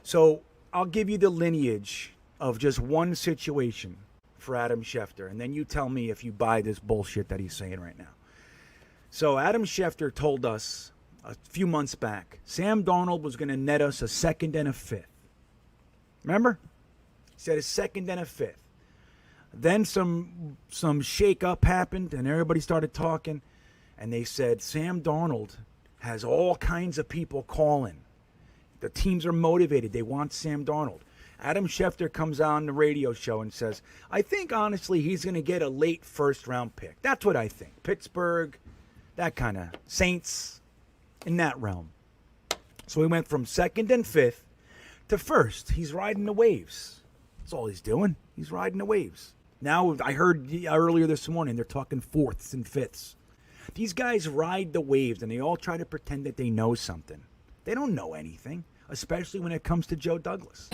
So I'll give you the lineage of just one situation for Adam Schefter, and then you tell me if you buy this bullshit that he's saying right now. So Adam Schefter told us a few months back Sam Darnold was going to net us a second and a fifth. Remember? He said a second and a fifth. Then some shake-up happened, and everybody started talking, and they said Sam Darnold has all kinds of people calling. The teams are motivated. They want Sam Darnold. Adam Schefter comes on the radio show and says, I think, honestly, he's going to get a late first-round pick. That's what I think. Pittsburgh, that kind of Saints, in that realm. So he went from second and fifth to first. He's riding the waves. That's all he's doing. He's riding the waves. Now, I heard earlier this morning, they're talking fourths and fifths. These guys ride the waves, and they all try to pretend that they know something. They don't know anything, especially when it comes to Joe Douglas.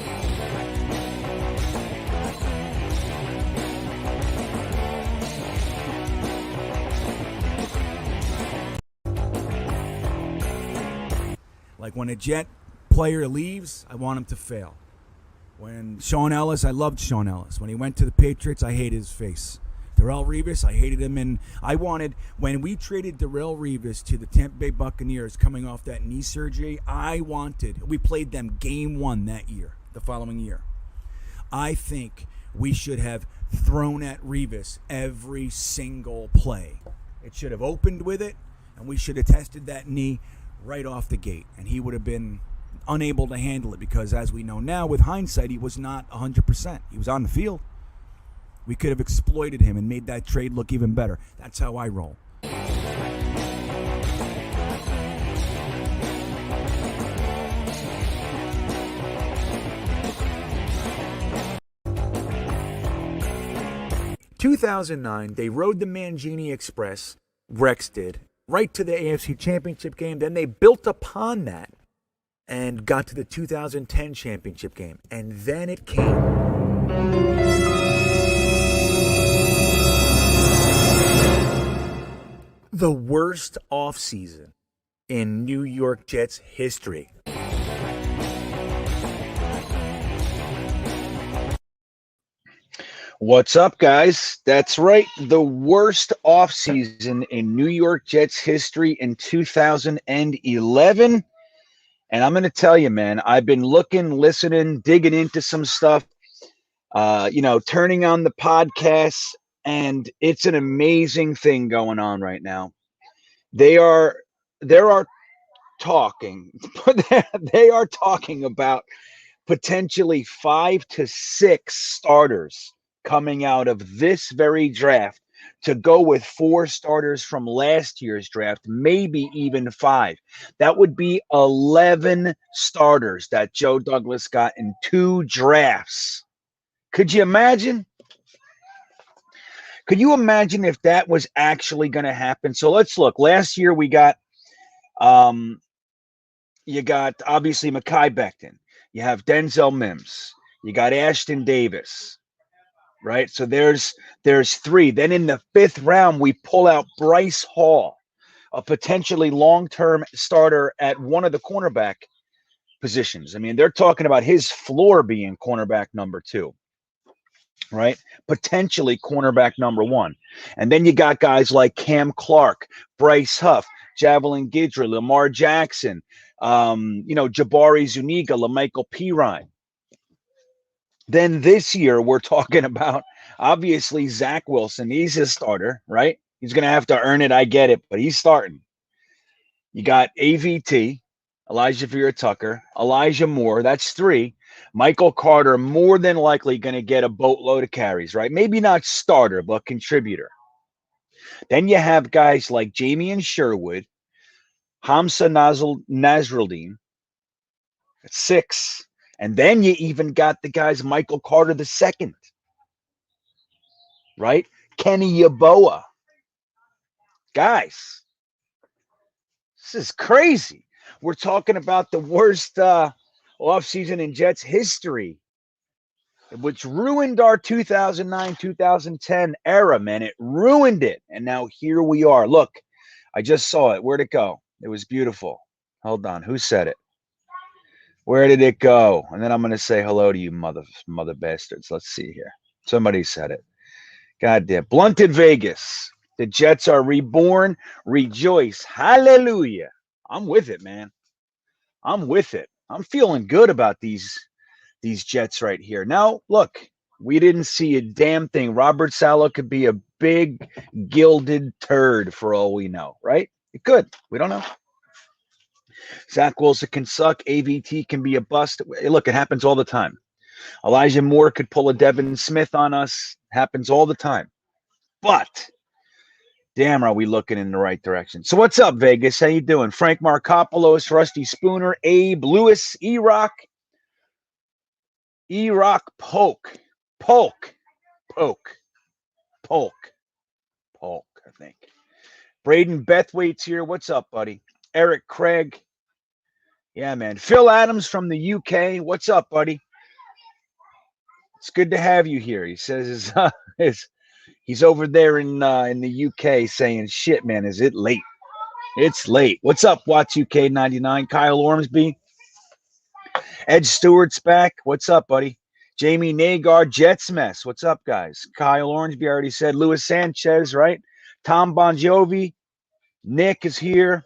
Like when a Jet player leaves, I want him to fail. When Sean Ellis, I loved Sean Ellis. When he went to the Patriots, I hated his face. Darrelle Revis, I hated him. And I wanted, when we traded Darrelle Revis to the Tampa Bay Buccaneers coming off that knee surgery, we played them game one that year, the following year. I think we should have thrown at Revis every single play. It should have opened with it, and we should have tested that knee right off the gate. And he would have been unable to handle it because, as we know now, with hindsight, he was not 100%. He was on the field. We could have exploited him and made that trade look even better. That's how I roll. In 2009, they rode the Mangini Express, Rex did, right to the AFC Championship game. Then they built upon that and got to the 2010 championship game. And then it came. The worst offseason in New York Jets history. What's up, guys? That's right. The worst offseason in New York Jets history in 2011. And I'm going to tell you, man, I've been looking, listening, digging into some stuff, turning on the podcasts, and it's an amazing thing going on right now. They are talking about potentially 5 to 6 starters coming out of this very draft to go with 4 starters from last year's draft, maybe even 5. That would be 11 starters that Joe Douglas got in 2 drafts. Could you imagine? Could you imagine if that was actually going to happen? So let's look. Last year we got, you got obviously Mekhi Becton. You have Denzel Mims. You got Ashton Davis. Right? So there's 3. Then in the 5th round, we pull out Bryce Hall, a potentially long-term starter at one of the cornerback positions. I mean, they're talking about his floor being cornerback number 2. Right? Potentially cornerback number 1. And then you got guys like Cam Clark, Bryce Huff, Javelin Guidry, Lamar Jackson, Jabari Zuniga, LaMichael Pirine. Then this year, we're talking about, obviously, Zach Wilson. He's a starter, right? He's going to have to earn it. I get it, but he's starting. You got AVT, Elijah Vera-Tucker, Elijah Moore. That's 3. Michael Carter, more than likely going to get a boatload of carries, right? Maybe not starter, but contributor. Then you have guys like Jamian Sherwood, Hamza Nasruddin. That's 6. And then you even got the guys Michael Carter II, right? Kenny Yeboah. Guys, this is crazy. We're talking about the worst offseason in Jets history, which ruined our 2009-2010 era, man. It ruined it. And now here we are. Look, I just saw it. Where'd it go? It was beautiful. Hold on. Who said it? Where did it go? And then I'm going to say hello to you, mother bastards. Let's see here. Somebody said it. God damn. Blunted Vegas. The Jets are reborn. Rejoice. Hallelujah. I'm with it, man. I'm with it. I'm feeling good about these Jets right here. Now, look, we didn't see a damn thing. Robert Saleh could be a big gilded turd for all we know, right? It could. We don't know. Zach Wilson can suck. AVT can be a bust. Look, it happens all the time. Elijah Moore could pull a Devin Smith on us. Happens all the time. But damn, are we looking in the right direction? So what's up, Vegas? How you doing? Frank Markopoulos, Rusty Spooner, Abe Lewis, E-Rock, Polk, I think. Braden Bethwaite's here. What's up, buddy? Eric Craig. Yeah, man. Phil Adams from the UK. What's up, buddy? It's good to have you here. He says he's over there in the UK saying, shit, man, is it late? It's late. What's up, Watts UK 99? Kyle Ormsby. Ed Stewart's back. What's up, buddy? Jamie Nagar, Jets Mess. What's up, guys? Kyle Ormsby already said. Luis Sanchez, right? Tom Bon Jovi. Nick is here.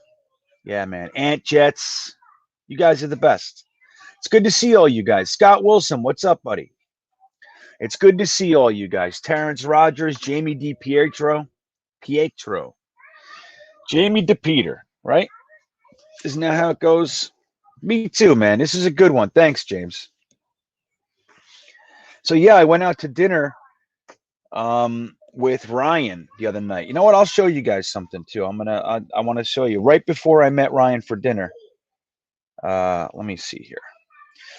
Yeah, man. Ant Jets. You guys are the best. It's good to see all you guys. Scott Wilson, what's up, buddy? It's good to see all you guys. Terrence Rogers, Jamie Pietro. Jamie DePeter, right? Isn't that how it goes? Me too, man. This is a good one. Thanks, James. So, yeah, I went out to dinner with Ryan the other night. You know what? I'll show you guys something, too. I want to show you. Right before I met Ryan for dinner. Let me see here.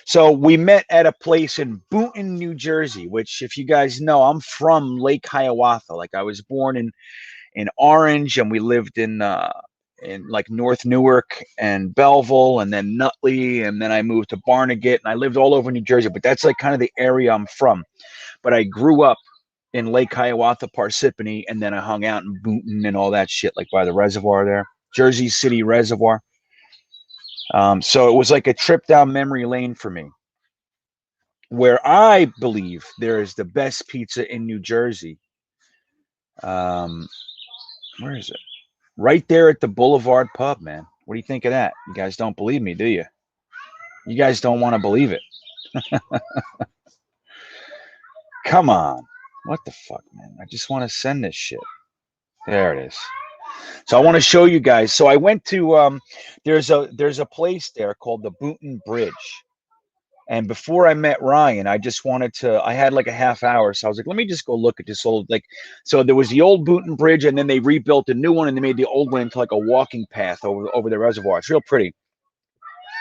So we met at a place in Boonton, New Jersey, which, if you guys know, I'm from Lake Hiawatha. Like, I was born in Orange, and we lived in like North Newark and Belleville, and then Nutley, and then I moved to Barnegat, and I lived all over New Jersey. But that's like kind of the area I'm from. But I grew up in Lake Hiawatha, Parsippany, and then I hung out in Boonton and all that shit, like by the reservoir there, Jersey City Reservoir. So it was like a trip down memory lane for me, where I believe there is the best pizza in New Jersey. Where is it? Right there at the Boulevard Pub, man. What do you think of that? You guys don't believe me, do you? You guys don't want to believe it. Come on. What the fuck, man? I just want to send this shit. There it is. So I want to show you guys. So I went to there's a place there called the Boonton Bridge. And before I met Ryan, I just wanted to, I had like a half hour. So I was like, let me just go look at this old, like, so there was the old Boonton Bridge, and then they rebuilt a new one, and they made the old one into like a walking path over the reservoir. It's real pretty.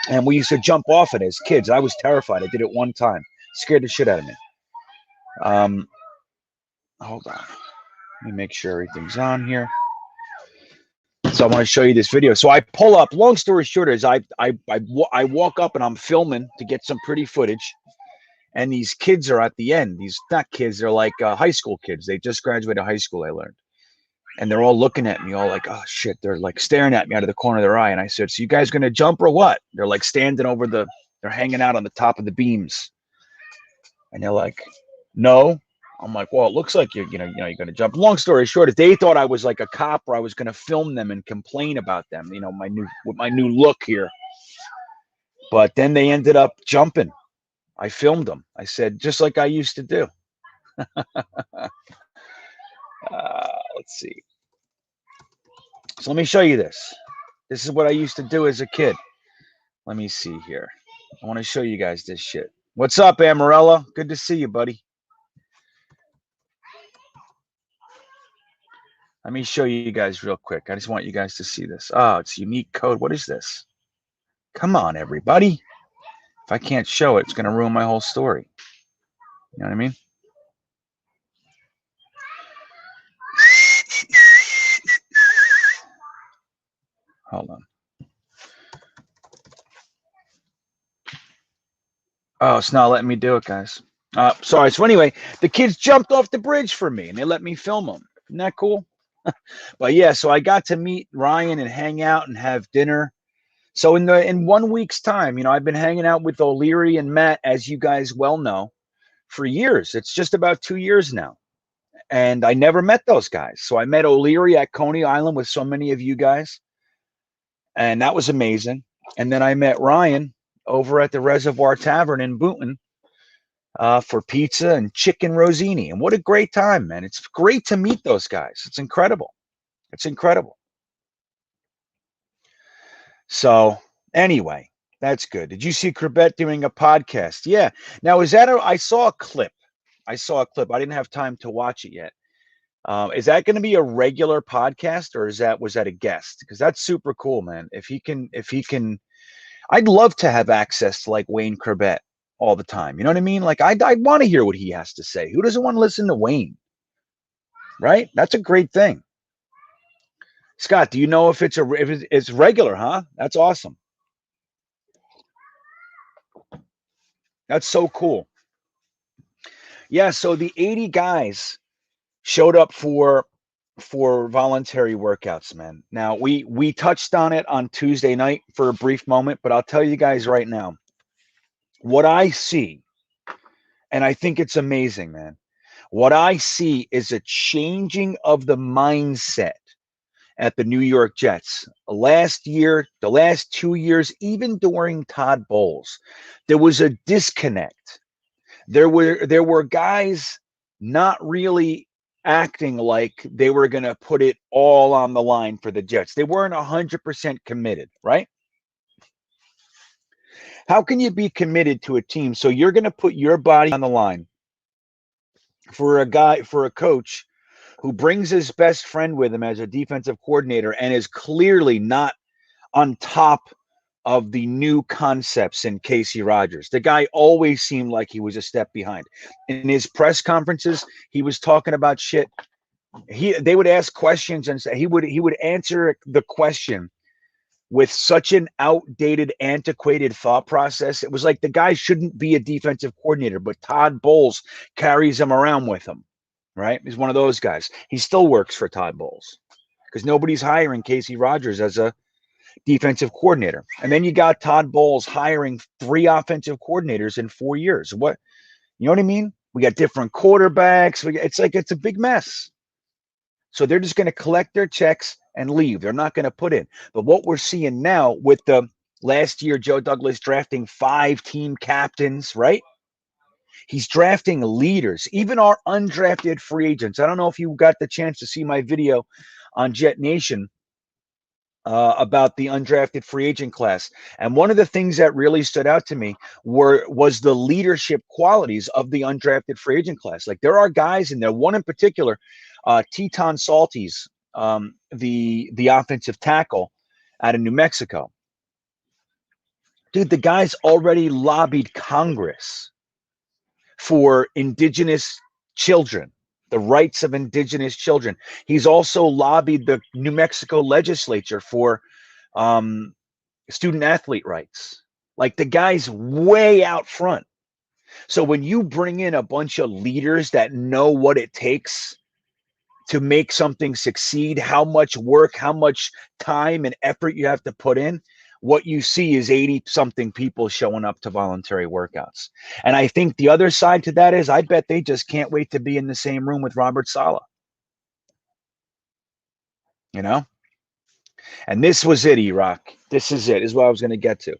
And we used to jump off it as kids. I was terrified. I did it one time. Scared the shit out of me. Hold on. Let me make sure everything's on here. So I want to show you this video. So I pull up. Long story short is I walk up and I'm filming to get some pretty footage. And these kids are at the end. These not kids. They're like high school kids. They just graduated high school, I learned. And they're all looking at me, all like, oh, shit. They're like staring at me out of the corner of their eye. And I said, so you guys going to jump or what? They're like standing over they're hanging out on the top of the beams. And they're like, no. I'm like, well, it looks like you're going to jump. Long story short is they thought I was like a cop, or I was going to film them and complain about them, with my new look here. But then they ended up jumping. I filmed them. I said, just like I used to do. Let's see. So let me show you this. This is what I used to do as a kid. Let me see here. I want to show you guys this shit. What's up, Amarella? Good to see you, buddy. Let me show you guys real quick. I just want you guys to see this. Oh, it's unique code. What is this? Come on, everybody. If I can't show it, it's going to ruin my whole story. You know what I mean? Hold on. Oh, it's not letting me do it, guys. Sorry. So anyway, the kids jumped off the bridge for me, and they let me film them. Isn't that cool? But yeah, so I got to meet Ryan and hang out and have dinner. So in 1 week's time, I've been hanging out with O'Leary and Matt, as you guys well know, for years. It's just about 2 years now. And I never met those guys. So I met O'Leary at Coney Island with so many of you guys. And that was amazing. And then I met Ryan over at the Reservoir Tavern in Boonton for pizza and chicken rosini. And what a great time, man. It's great to meet those guys. It's incredible. It's incredible. So anyway, that's good. Did you see Corbett doing a podcast? Yeah. Now, I saw a clip. I didn't have time to watch it yet. Is that going to be a regular podcast, or was that a guest? Because that's super cool, man. If he can, I'd love to have access to like Wayne Corbett all the time. You know what I mean? Like I'd want to hear what he has to say. Who doesn't want to listen to Wayne? Right? That's a great thing. Scott, do you know if it's regular, huh? That's awesome. That's so cool. Yeah, so the 80 guys showed up for voluntary workouts, man. Now, we touched on it on Tuesday night for a brief moment, but I'll tell you guys right now, what I see, and I think it's amazing, man. What I see is a changing of the mindset at the New York Jets. Last year, the last 2 years, even during Todd Bowles, there was a disconnect. There were guys not really acting like they were going to put it all on the line for the Jets. They weren't 100% committed, right? How can you be committed to a team? So you're going to put your body on the line for a coach who brings his best friend with him as a defensive coordinator and is clearly not on top of the new concepts in Casey Rogers. The guy always seemed like he was a step behind. In his press conferences, he was talking about shit. They would ask questions and he would answer the question with such an outdated, antiquated thought process. It was like the guy shouldn't be a defensive coordinator, but Todd Bowles carries him around with him, right? He's one of those guys. He still works for Todd Bowles because nobody's hiring Casey Rogers as a defensive coordinator. And then you got Todd Bowles hiring 3 offensive coordinators in 4 years. You know what I mean? We got different quarterbacks. It's a big mess. So they're just going to collect their checks and leave. They're not going to put in. But what we're seeing now with the last year, Joe Douglas drafting 5 team captains, right? He's drafting leaders, even our undrafted free agents. I don't know if you got the chance to see my video on Jetnation about the undrafted free agent class. And one of the things that really stood out to me was the leadership qualities of the undrafted free agent class. Like there are guys in there, one in particular, Teton Salties, the offensive tackle out of New Mexico. Dude, the guy's already lobbied Congress for indigenous children, the rights of indigenous children. He's also lobbied the New Mexico legislature for student athlete rights. Like the guy's way out front. So when you bring in a bunch of leaders that know what it takes to make something succeed, how much work, how much time and effort you have to put in, what you see is 80-something people showing up to voluntary workouts. And I think the other side to that is I bet they just can't wait to be in the same room with Robert Saleh. You know? And this was it, E-Rock. This is it. This is what I was going to get to.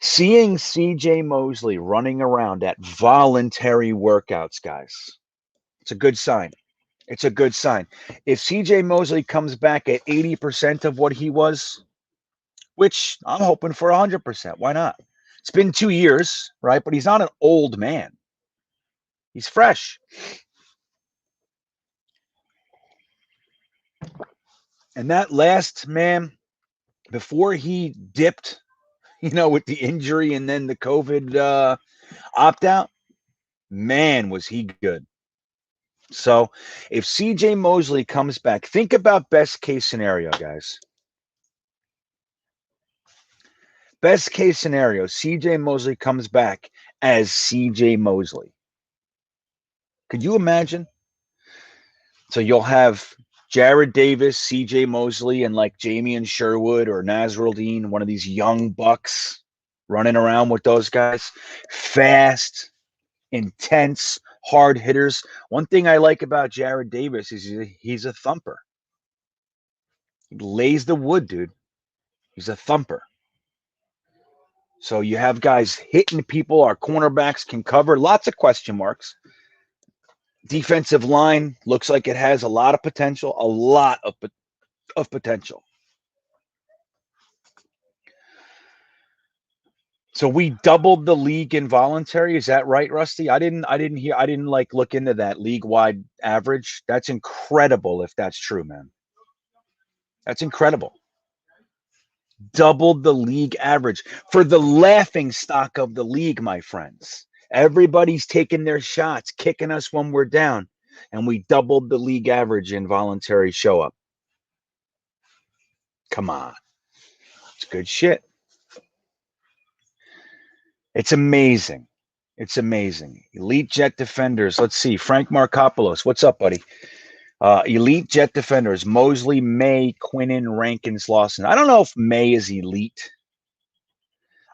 Seeing C.J. Mosley running around at voluntary workouts, guys, it's a good sign. It's a good sign. If C.J. Mosley comes back at 80% of what he was, which I'm hoping for 100%. Why not? It's been 2 years, right? But he's not an old man. He's fresh. And that last man, before he dipped, with the injury and then the COVID opt-out, man, was he good. So if C.J. Mosley comes back, think about best case scenario, guys. Best case scenario, C.J. Mosley comes back as C.J. Mosley. Could you imagine? So you'll have Jared Davis, CJ Mosley, and like Jamie and Sherwood or Nasruddin, one of these young bucks running around with those guys. Fast, intense, hard hitters. One thing I like about Jared Davis is he's a thumper. He lays the wood, dude. He's a thumper. So you have guys hitting people. Our cornerbacks can cover. Lots of question marks. Defensive line looks like it has a lot of potential. A lot of potential. So we doubled the league in voluntary. Is that right, Rusty? I didn't like look into that league-wide average. That's incredible if that's true, man. That's incredible. Doubled the league average for the laughing stock of the league, my friends. Everybody's taking their shots, kicking us when we're down, and we doubled the league average in voluntary show up. Come on. It's good shit. It's amazing. It's amazing. Elite Jet Defenders. Let's see. Frank Markopoulos. What's up, buddy? Elite Jet Defenders. Mosley, May, Quinnen, Rankins, Lawson. I don't know if May is elite.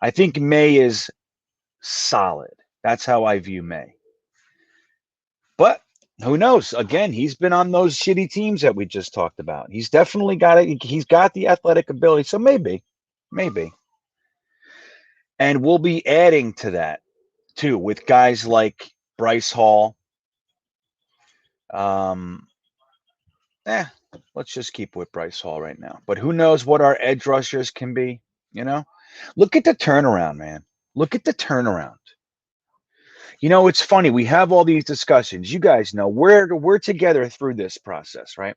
I think May is solid. That's how I view May. But who knows? Again, he's been on those shitty teams that we just talked about. He's definitely got it. He's got the athletic ability. So maybe. And we'll be adding to that too with guys like Bryce Hall. Let's just keep with Bryce Hall right now. But who knows what our edge rushers can be, you know? Look at the turnaround, man. Look at the turnaround. You know, it's funny. We have all these discussions. You guys know we're together through this process, right?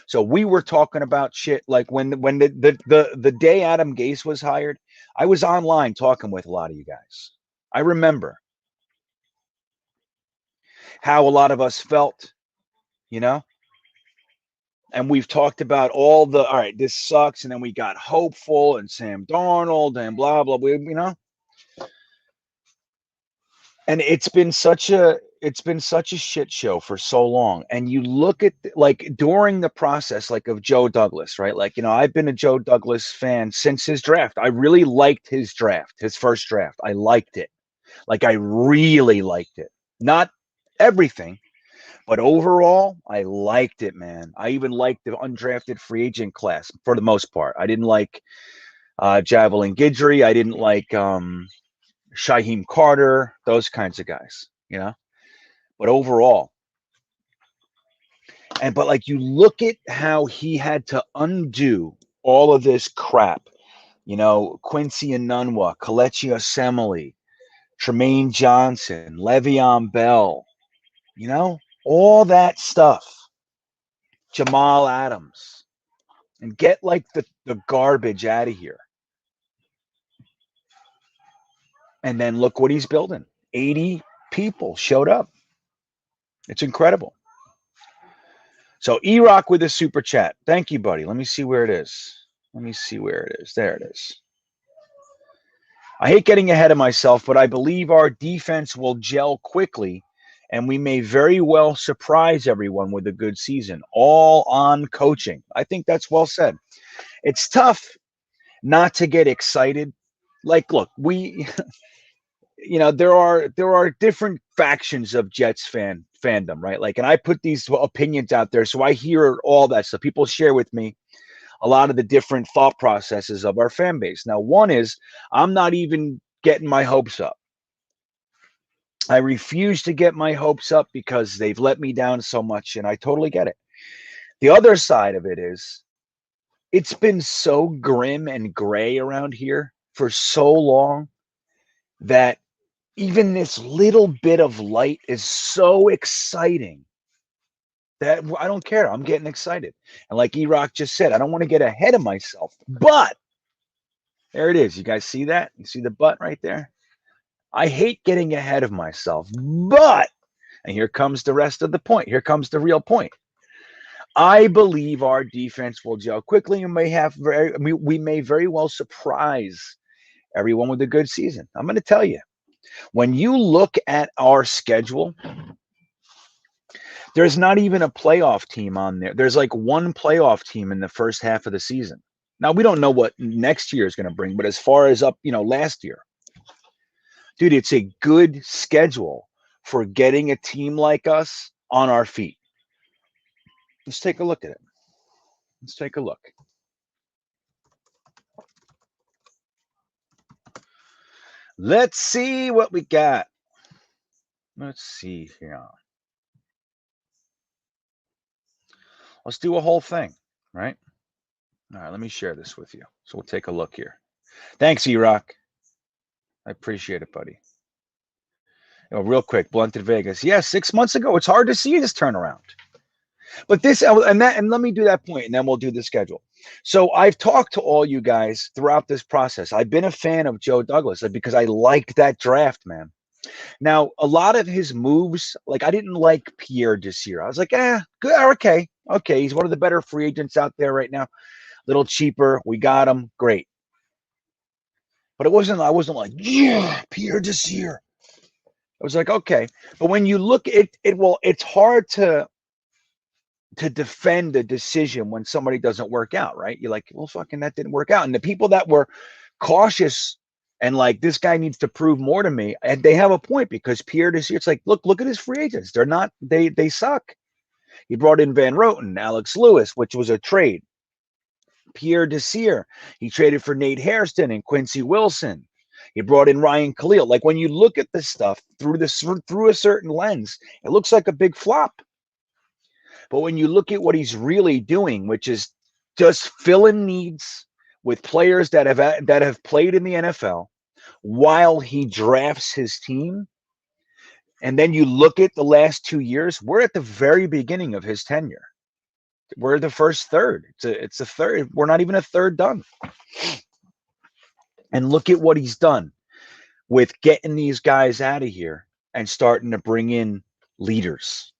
So we were talking about shit like when the day Adam Gase was hired, I was online talking with a lot of you guys. I remember how a lot of us felt, you know? And we've talked about all right, this sucks. And then we got hopeful and Sam Darnold and blah, blah, blah, you know? And it's been such a shit show for so long. And you look at like during the process, like of Joe Douglas, right? Like, you know, I've been a Joe Douglas fan since his draft. I really liked his draft, his first draft. I liked it. Like I really liked it. Not everything, but overall, I liked it, man. I even liked the undrafted free agent class for the most part. I didn't like Javelin Guidry. I didn't like Shaheem Carter, those kinds of guys, you know. But overall, but like you look at how he had to undo all of this crap, you know, Quincy Enunwa, Kelechi Osemele, Tremaine Johnson, Le'Veon Bell, you know, all that stuff, Jamal Adams, and get like the garbage out of here. And then look what he's building. 80 people showed up. It's incredible. So E-Rock with a super chat. Thank you, buddy. Let me see where it is. There it is. I hate getting ahead of myself, but I believe our defense will gel quickly, and we may very well surprise everyone with a good season, all on coaching. I think that's well said. It's tough not to get excited. Like, look, we, you know, there are different factions of Jets fandom, right? Like, and I put these opinions out there, so I hear all that stuff. People share with me a lot of the different thought processes of our fan base. Now, one is I'm not even getting my hopes up. I refuse to get my hopes up because they've let me down so much, and I totally get it. The other side of it is it's been so grim and gray around here for so long that even this little bit of light is so exciting that I don't care. I'm getting excited. And like E-Rock just said, I don't want to get ahead of myself. But there it is. You guys see that? You see the but right there? I hate getting ahead of myself. But, and here comes the rest of the point. Here comes the real point. I believe our defense will gel quickly and we may very well surprise everyone with a good season. I'm going to tell you, when you look at our schedule, There's not even a playoff team on there. There's like one playoff team in the first half of the season. Now, we don't know what next year is going to bring, but as far as up, last year, dude, it's a good schedule for getting a team like us on our feet. Let's take a look at it. Let's take a look. Let's see what we got. Let's see here. Let's do a whole thing, right? All right, let me share this with you. So we'll take a look here. Thanks, E-Rock. I appreciate it, buddy. Real quick, Blunted Vegas. Yeah, 6 months ago. It's hard to see this turnaround. But this and let me do that point, and then we'll do the schedule. So I've talked to all you guys throughout this process. I've been a fan of Joe Douglas because I liked that draft, man. Now, a lot of his moves, like I didn't like Pierre Desir. I was like, good, okay. He's one of the better free agents out there right now. A little cheaper. We got him. Great. But I wasn't like, yeah, Pierre Desir. I was like, okay. But when you look at it, well, it's hard to defend a decision when somebody doesn't work out, right? You're like, well, fucking that didn't work out. And the people that were cautious and like, this guy needs to prove more to me, and they have a point, because Pierre Desir, it's like, look at his free agents. They're not, they suck. He brought in Van Roten, Alex Lewis, which was a trade. Pierre Desir, he traded for Nate Hairston and Quincy Wilson. He brought in Ryan Khalil. Like, when you look at this stuff through a certain lens, it looks like a big flop. But when you look at what he's really doing, which is just filling needs with players that have played in the NFL while he drafts his team, and then you look at the last 2 years, we're at the very beginning of his tenure. We're the first third. It's a third. We're not even a third done. And look at what he's done with getting these guys out of here and starting to bring in leaders.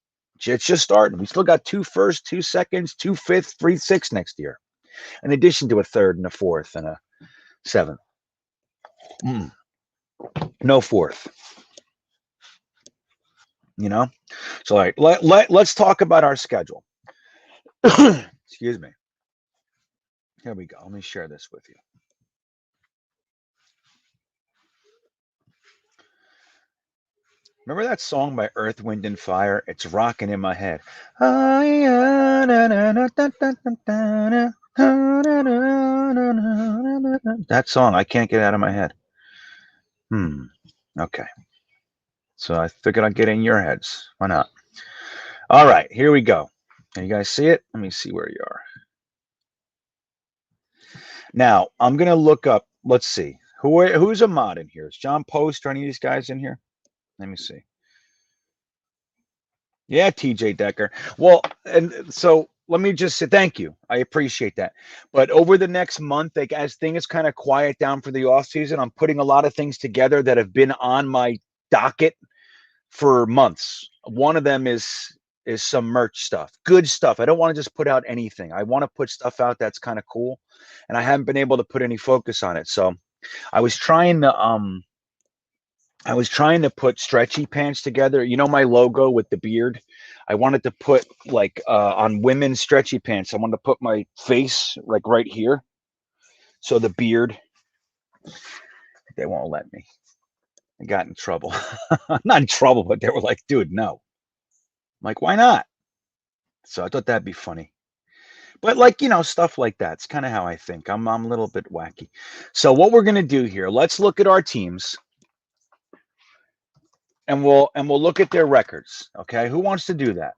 It's just starting. We still got 2 firsts, 2 seconds, 2 fifths, 3 sixths next year, in addition to a third and a fourth and a seventh. No fourth. So all right, let's talk about our schedule. Excuse me. Here we go. Let me share this with you. Remember that song by Earth, Wind, and Fire? It's rocking in my head. That song, I can't get out of my head. Okay. So I figured I'd get in your heads. Why not? All right, here we go. Can you guys see it? Let me see where you are. Now, I'm going to look up. Let's see. Who's a mod in here? Is John Post or any of these guys in here? Let me see. Yeah, TJ Decker. Well, and so let me just say thank you. I appreciate that. But over the next month, like, as things kind of quiet down for the offseason, I'm putting a lot of things together that have been on my docket for months. One of them is some merch stuff, good stuff. I don't want to just put out anything. I want to put stuff out that's kind of cool, and I haven't been able to put any focus on it. So I was trying to put stretchy pants together. My logo with the beard. I wanted to put like on women's stretchy pants. I wanted to put my face like right here. So the beard, they won't let me. I got in trouble. Not in trouble, but they were like, dude, no. I'm like, why not? So I thought that'd be funny. But like, stuff like that. It's kind of how I think. I'm a little bit wacky. So what we're going to do here, let's look at our teams. And we'll look at their records. Okay. Who wants to do that?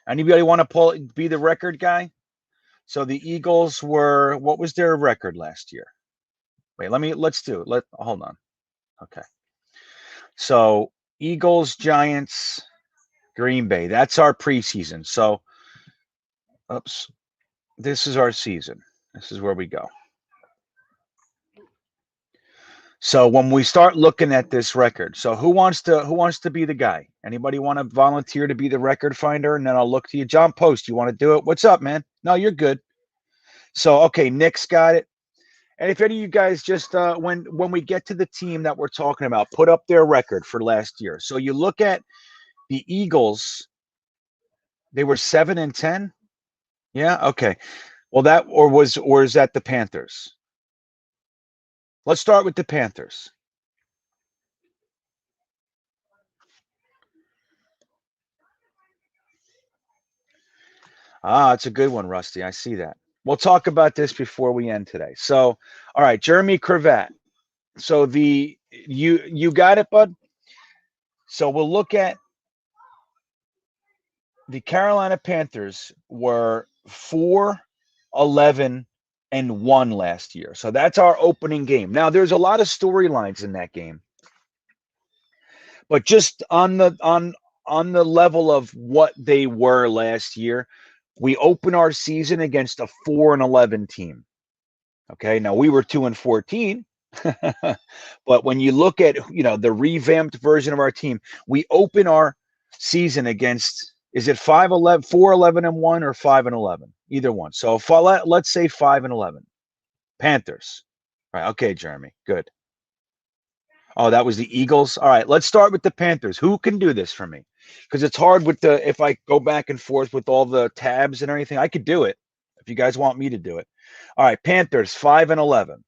Anybody want to be the record guy? So the Eagles what was their record last year? Wait, hold on. Okay. So Eagles, Giants, Green Bay. That's our preseason. So, this is our season. This is where we go. So when we start looking at this record, so who wants to be the guy? Anybody want to volunteer to be the record finder? And then I'll look to you. John Post, you want to do it? What's up, man? No, you're good. So, okay, Nick's got it. And if any of you guys just when we get to the team that we're talking about, put up their record for last year. So you look at the Eagles, they were 7-10. Yeah, okay. Well, that or is that the Panthers? Let's start with the Panthers. Ah, it's a good one, Rusty. I see that. We'll talk about this before we end today. So, all right, Jeremy Cravat. So you got it, bud. So we'll look at the Carolina Panthers were 4-11-1 last year. So that's our opening game. Now there's a lot of storylines in that game. But just on the level of what they were last year, we open our season against a 4-11 team. Okay, now we were 2-14, but when you look at the revamped version of our team, we open our season against, is it 5-11, 4-11-1 or 5-11? Either one. So let's say 5-11. Panthers. All right. Okay, Jeremy. Good. Oh, that was the Eagles. All right, let's start with the Panthers. Who can do this for me? Because it's hard with if I go back and forth with all the tabs and everything. I could do it if you guys want me to do it. All right, Panthers 5-11.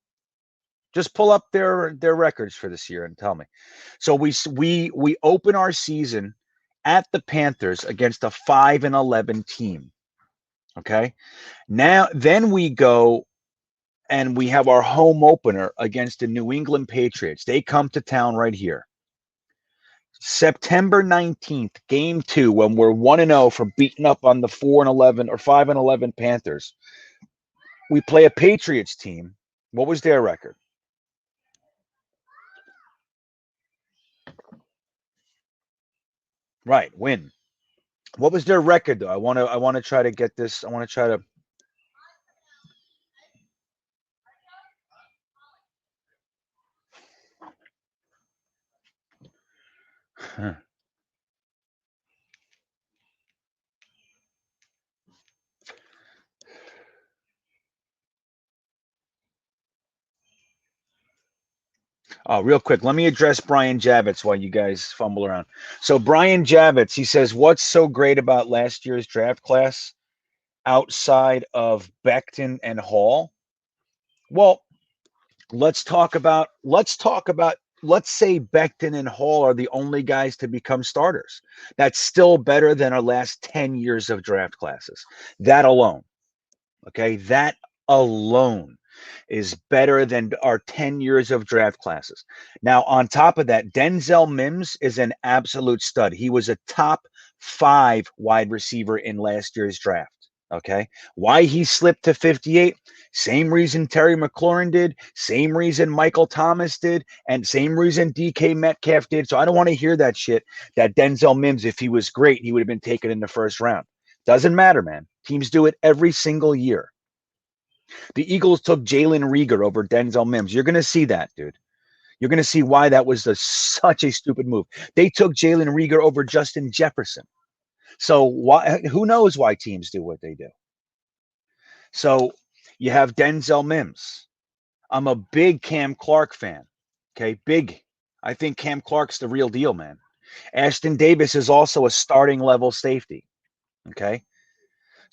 Just pull up their records for this year and tell me. So we open our season at the Panthers against a 5-11 team. Okay, now then we go and we have our home opener against the New England Patriots. They come to town right here. September 19th, game 2, when we're 1-0 for beating up on the 4-11 or 5-11 Panthers. We play a Patriots team. What was their record? Right, win. What was their record though? I want to try to get this. I want to try to Oh, real quick, let me address Brian Javits while you guys fumble around. So Brian Javits, he says, "What's so great about last year's draft class outside of Becton and Hall?" Well, let's say Becton and Hall are the only guys to become starters. That's still better than our last 10 years of draft classes. That alone. Okay, that alone is better than our 10 years of draft classes. Now, on top of that, Denzel Mims is an absolute stud. He was a top 5 wide receiver in last year's draft. Okay. Why he slipped to 58? Same reason Terry McLaurin did, same reason Michael Thomas did, and same reason DK Metcalf did. So I don't want to hear that shit that Denzel Mims, if he was great, he would have been taken in the first round. Doesn't matter, man. Teams do it every single year. The Eagles took Jalen Reagor over Denzel Mims. You're going to see that, dude. You're going to see why that was such a stupid move. They took Jalen Reagor over Justin Jefferson. So who knows why teams do what they do? So you have Denzel Mims. I'm a big Cam Clark fan. Okay, big. I think Cam Clark's the real deal, man. Ashton Davis is also a starting level safety. Okay.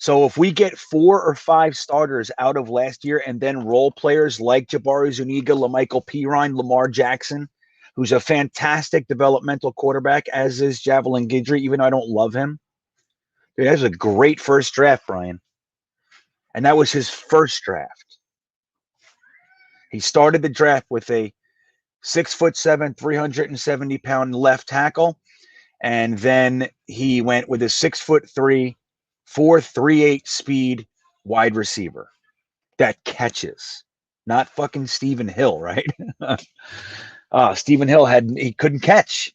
So if we get 4 or 5 starters out of last year and then role players like Jabari Zuniga, LaMichael Pirine, Lamar Jackson, who's a fantastic developmental quarterback, as is Javelin Guidry, even though I don't love him. Dude, that was a great first draft, Brian. And that was his first draft. He started the draft with a 6'7", 370-pound left tackle. And then he went with a 6'3", 4.38 speed wide receiver that catches, not fucking Stephen Hill, right? Stephen Hill he couldn't catch.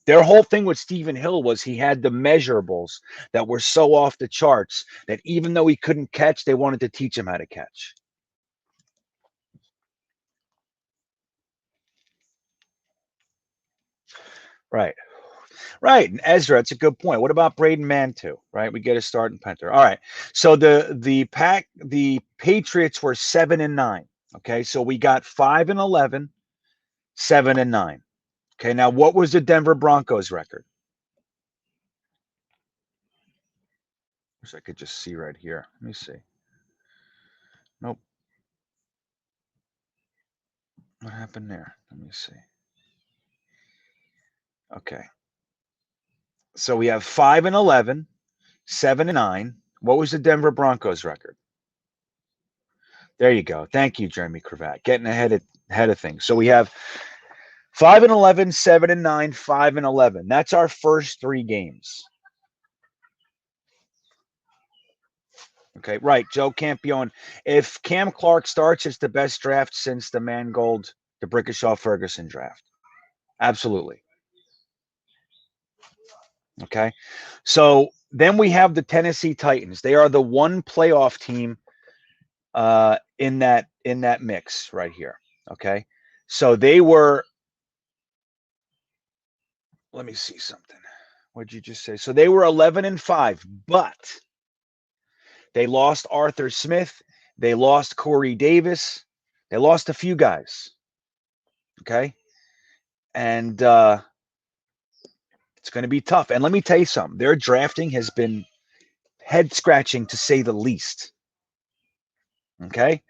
Their whole thing with Stephen Hill was he had the measurables that were so off the charts that even though he couldn't catch, they wanted to teach him how to catch. Right. Right. And Ezra, that's a good point. What about Braden Mantu? Right. We get a start in Penter. All right. So the Patriots were 7-9. Okay. So we got 5-11, 7-9. Okay. Now what was the Denver Broncos record? Wish I could just see right here. Let me see. Nope. What happened there? Let me see. Okay. So we have 5-11, 7-9. What was the Denver Broncos record? There you go. Thank you, Jeremy Cravat. Getting ahead of things. So we have 5-11, 7-9, 5-11. That's our first 3 games. Okay, right. Joe Campione. If Cam Clark starts, it's the best draft since the Mangold, the Brickishaw Ferguson draft. Absolutely. Okay. So then we have the Tennessee Titans. They are the one playoff team in that mix right here. Okay. So they were, let me see something. What did you just say? So they were 11-5, but they lost Arthur Smith. They lost Corey Davis. They lost a few guys. Okay. And it's going to be tough. And let me tell you something. Their drafting has been head scratching to say the least. Okay.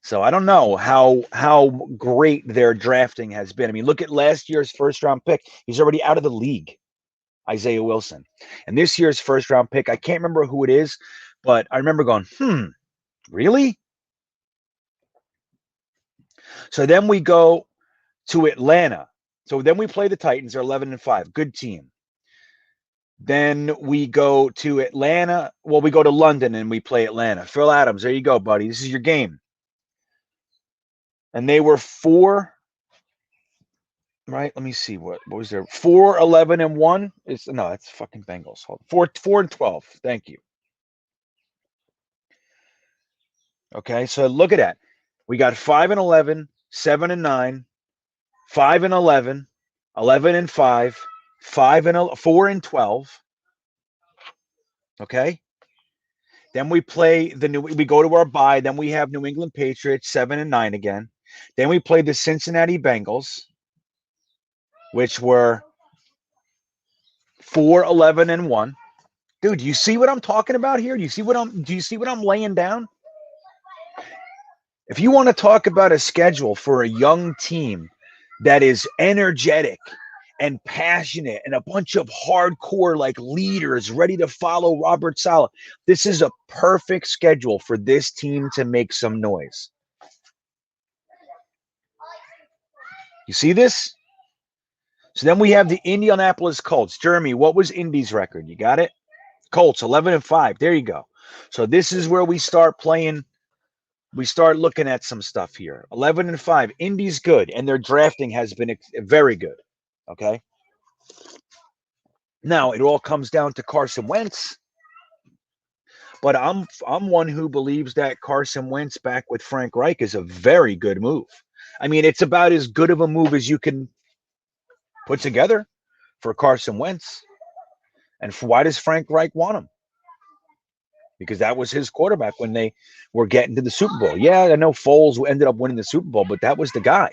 So I don't know how great their drafting has been. I mean, look at last year's first round pick. He's already out of the league, Isaiah Wilson. And this year's first round pick, I can't remember who it is, but I remember going, really? So then we go to Atlanta. So then we play the Titans. They're 11-5. Good team. Then we go to Atlanta. Well, we go to London and we play Atlanta. Phil Adams, there you go, buddy. This is your game. And they were 4, right? Let me see what was there. 4-11-1. No, that's fucking Bengals. Hold on. 4-12. Thank you. Okay, so look at that. We got 5-11, 7-9, 5-11, 11-5, 4-12. Okay. Then we play we go to our bye. Then we have New England Patriots 7-9 again. Then we play the Cincinnati Bengals, which were 4-11-1. Dude, you see what I'm talking about here? Do you see what I'm laying down? If you want to talk about a schedule for a young team that is energetic and passionate and a bunch of hardcore like leaders ready to follow Robert Saleh, this is a perfect schedule for this team to make some noise. You see this? So then we have the Indianapolis Colts. Jeremy, what was Indy's record? You got it? Colts 11-5. There you go. So this is where we start playing. We start looking at some stuff here. 11-5. Indy's good, and their drafting has been very good. Okay. Now it all comes down to Carson Wentz, but I'm one who believes that Carson Wentz back with Frank Reich is a very good move. I mean, it's about as good of a move as you can put together for Carson Wentz. And why does Frank Reich want him? Because that was his quarterback when they were getting to the Super Bowl. Yeah, I know Foles ended up winning the Super Bowl, but that was the guy.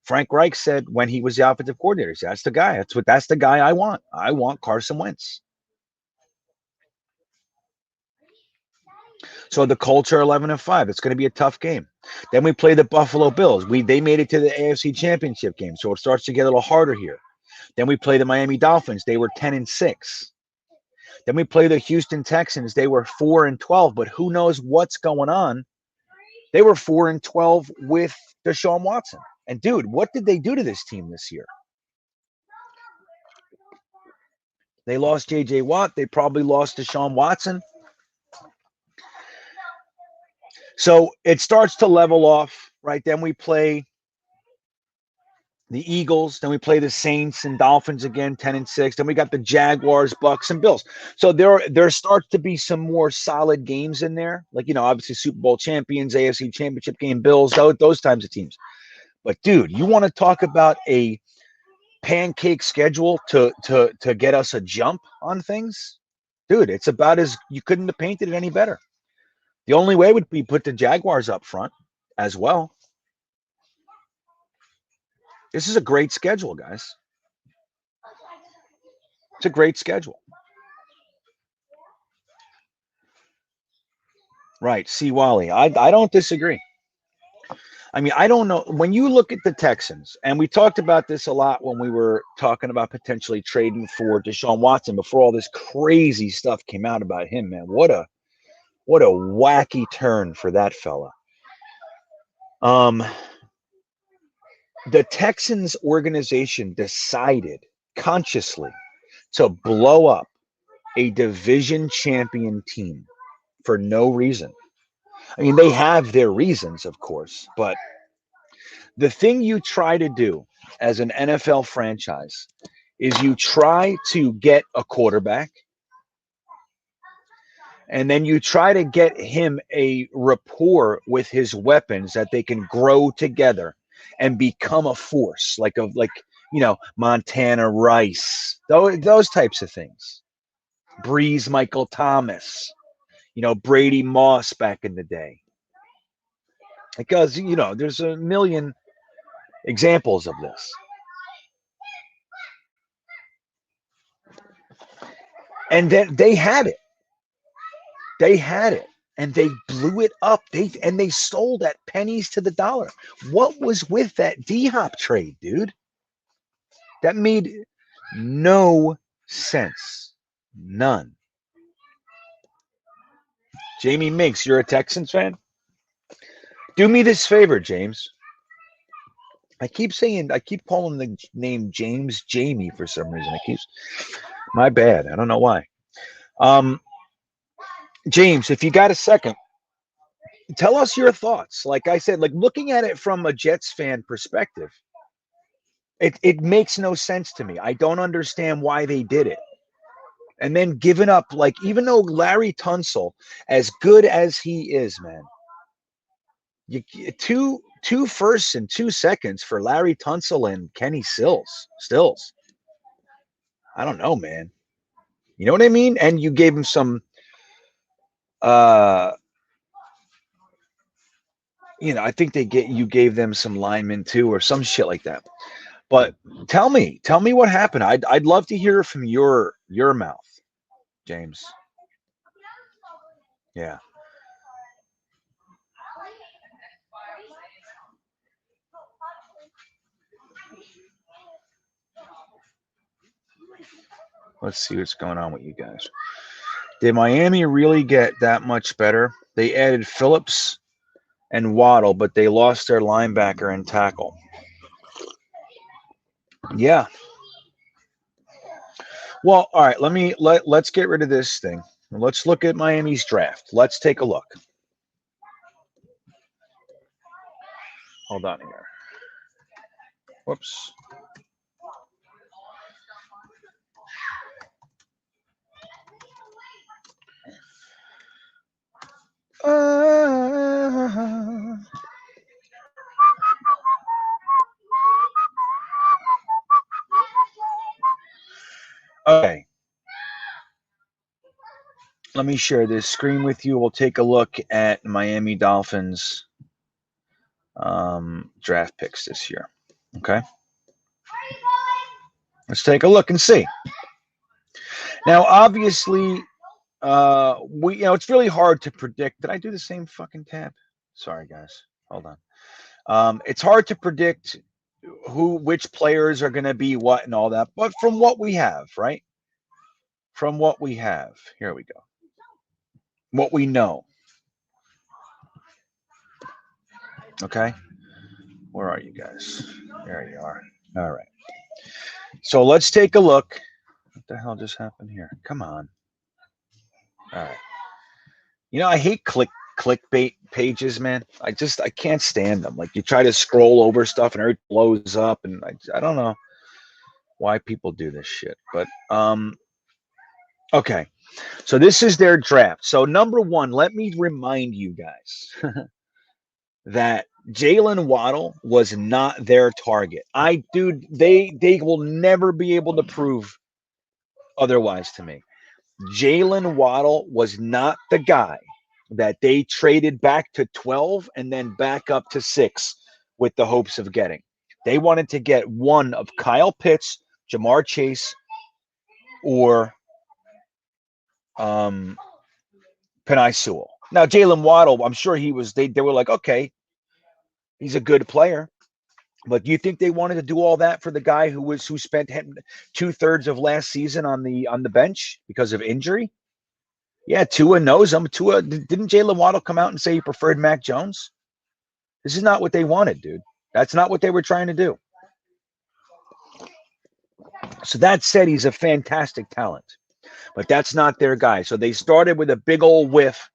Frank Reich said when he was the offensive coordinator, that's the guy. That's the guy I want. I want Carson Wentz. So the Colts are 11-5. It's going to be a tough game. Then we play the Buffalo Bills. They made it to the AFC Championship game, so it starts to get a little harder here. Then we play the Miami Dolphins. They were 10-6. Then we play the Houston Texans. They were 4-12, but who knows what's going on? They were 4-12 with Deshaun Watson. And dude, what did they do to this team this year? They lost J.J. Watt. They probably lost Deshaun Watson. So it starts to level off, right? Then we play the Eagles. Then we play the Saints and Dolphins again, 10-6. Then we got the Jaguars, Bucks, and Bills. So there starts to be some more solid games in there. Like, obviously Super Bowl champions, AFC Championship game, Bills, those types of teams. But, dude, you want to talk about a pancake schedule to get us a jump on things, dude, it's about as you couldn't have painted it any better. The only way would be put the Jaguars up front as well. This is a great schedule, guys. It's a great schedule. Right, see Wally. I don't disagree. I mean, I don't know. When you look at the Texans, and we talked about this a lot when we were talking about potentially trading for Deshaun Watson before all this crazy stuff came out about him, man. What a wacky turn for that fella. The Texans organization decided consciously to blow up a division champion team for no reason. I mean, they have their reasons, of course, but the thing you try to do as an NFL franchise is you try to get a quarterback, and then you try to get him a rapport with his weapons that they can grow together and become a force, like Montana Rice, those types of things. Breeze, Michael Thomas, Brady Moss back in the day. Because, there's a million examples of this. And then they had it. And they blew it up. They sold at pennies to the dollar. What was with that D-Hop trade, dude? That made no sense. None. Jamie Minks, you're a Texans fan? Do me this favor, James. I keep calling the name James Jamie for some reason. My bad. I don't know why. James, if you got a second, tell us your thoughts. Like I said, looking at it from a Jets fan perspective, it makes no sense to me. I don't understand why they did it. And then giving up, even though Larry Tunsil, as good as he is, man, two firsts and 2 seconds for Larry Tunsil and Kenny Stills. I don't know, man. You know what I mean? And you gave him some, I think you gave them some linemen too, or some shit like that. But tell me what happened. I'd love to hear from your mouth, James. Yeah. Let's see what's going on with you guys. Did Miami really get that much better? They added Phillips and Waddle, but they lost their linebacker and tackle. Yeah. Well, all right. Let's get rid of this thing. Let's look at Miami's draft. Let's take a look. Hold on here. Whoops. Okay. Let me share this screen with you. We'll take a look at Miami Dolphins draft picks this year. Okay. Let's take a look and see. Now, obviously, it's really hard to predict. Did I do the same fucking tab? Sorry, guys. Hold on. It's hard to predict which players are going to be what and all that. But from what we have, right? From what we have, here we go. What we know. Okay. Where are you guys? There you are. All right. So let's take a look. What the hell just happened here? Come on. All right. I hate clickbait pages, man. I can't stand them. You try to scroll over stuff and it blows up, and I don't know why people do this shit. But okay. So this is their draft. So number one, let me remind you guys that Jalen Waddle was not their target. Dude, they will never be able to prove otherwise to me. Jalen Waddle was not the guy that they traded back to 12 and then back up to 6 with the hopes of getting. They wanted to get one of Kyle Pitts, Jamar Chase, or Penei Sewell. Now, Jalen Waddle, I'm sure they were like, okay, he's a good player. But do you think they wanted to do all that for the guy who spent 2/3 of last season on the bench because of injury? Yeah, Tua knows him. Didn't Jalen Waddle come out and say he preferred Mac Jones? This is not what they wanted, dude. That's not what they were trying to do. So that said, he's a fantastic talent, but that's not their guy. So they started with a big old whiff,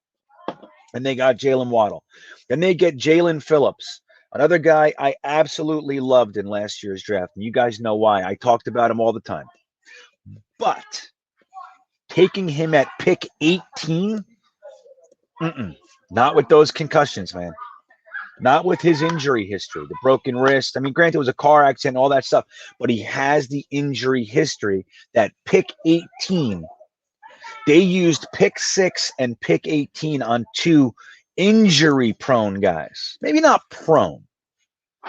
and they got Jalen Waddle. Then they get Jalen Phillips, another guy I absolutely loved in last year's draft. And you guys know why. I talked about him all the time. But taking him at pick 18, not with those concussions, man. Not with his injury history, the broken wrist. I mean, granted, it was a car accident, all that stuff, but he has the injury history that pick 18. They used pick 6 and pick 18 on 2 injury-prone guys. Maybe not prone,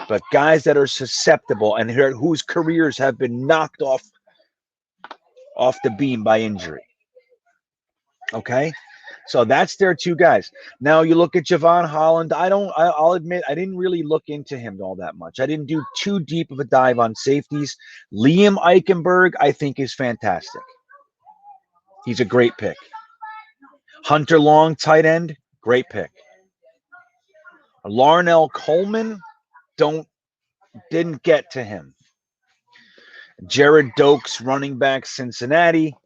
but guys that are susceptible and whose careers have been knocked off the beam by injury. Okay? So that's their 2 guys. Now you look at Javon Holland. I'll admit I didn't really look into him all that much. I didn't do too deep of a dive on safeties. Liam Eichenberg, I think, is fantastic. He's a great pick. Hunter Long, tight end, great pick. Larnell Coleman, didn't get to him. Jared Dokes, running back, Cincinnati.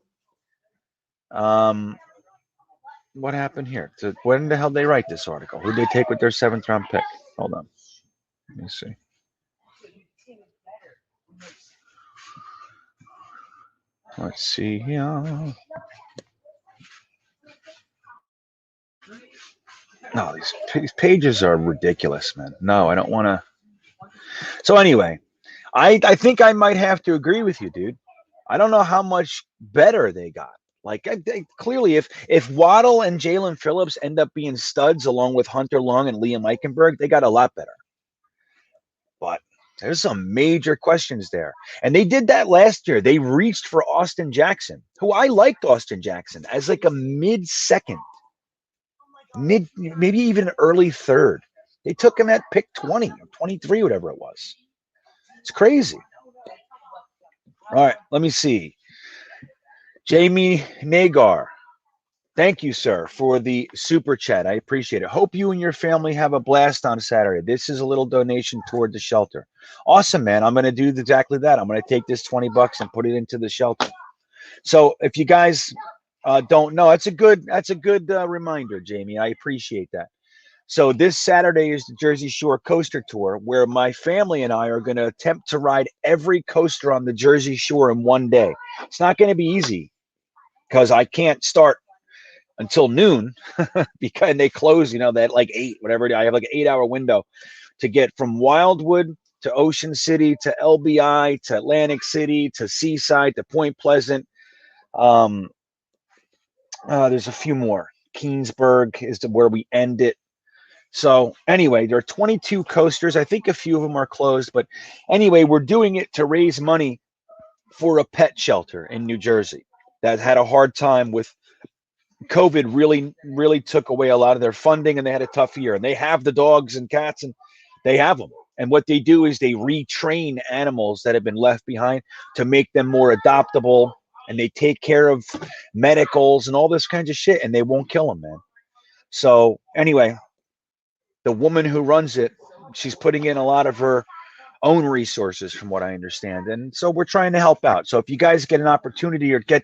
What happened here? So when the hell did they write this article? Who did they take with their 7th round pick? Hold on. Let me see. Let's see here. No, these pages are ridiculous, man. No, I don't want to. So anyway, I think I might have to agree with you, dude. I don't know how much better they got. Like, clearly, if Waddle and Jalen Phillips end up being studs along with Hunter Long and Liam Eichenberg, they got a lot better. But there's some major questions there. And they did that last year. They reached for Austin Jackson, who I liked Austin Jackson as like a mid-second, maybe even an early 3rd. They took him at pick 20 or 23, whatever it was. It's crazy. All right, let me see. Jamie Nagar, thank you, sir, for the super chat. I appreciate it. Hope you and your family have a blast on Saturday. This is a little donation toward the shelter. Awesome, man. I'm going to do exactly that. I'm going to take this $20 and put it into the shelter. So if you guys don't know, that's a good reminder, Jamie. I appreciate that. So this Saturday is the Jersey Shore Coaster Tour, where my family and I are going to attempt to ride every coaster on the Jersey Shore in one day. It's not going to be easy because I can't start until noon because they close, that like 8, whatever. I have like an 8-hour window to get from Wildwood to Ocean City to LBI to Atlantic City to Seaside to Point Pleasant. There's a few more. Keensburg is where we end it. So anyway, there are 22 coasters. I think a few of them are closed, but anyway, we're doing it to raise money for a pet shelter in New Jersey that had a hard time with COVID. Really took away a lot of their funding, and they had a tough year. And they have the dogs and cats, and they have them. And what they do is they retrain animals that have been left behind to make them more adoptable, and they take care of medicals and all this kinds of shit, and they won't kill them, man. So anyway, the woman who runs it, she's putting in a lot of her own resources from what I understand. And so we're trying to help out. So if you guys get an opportunity or if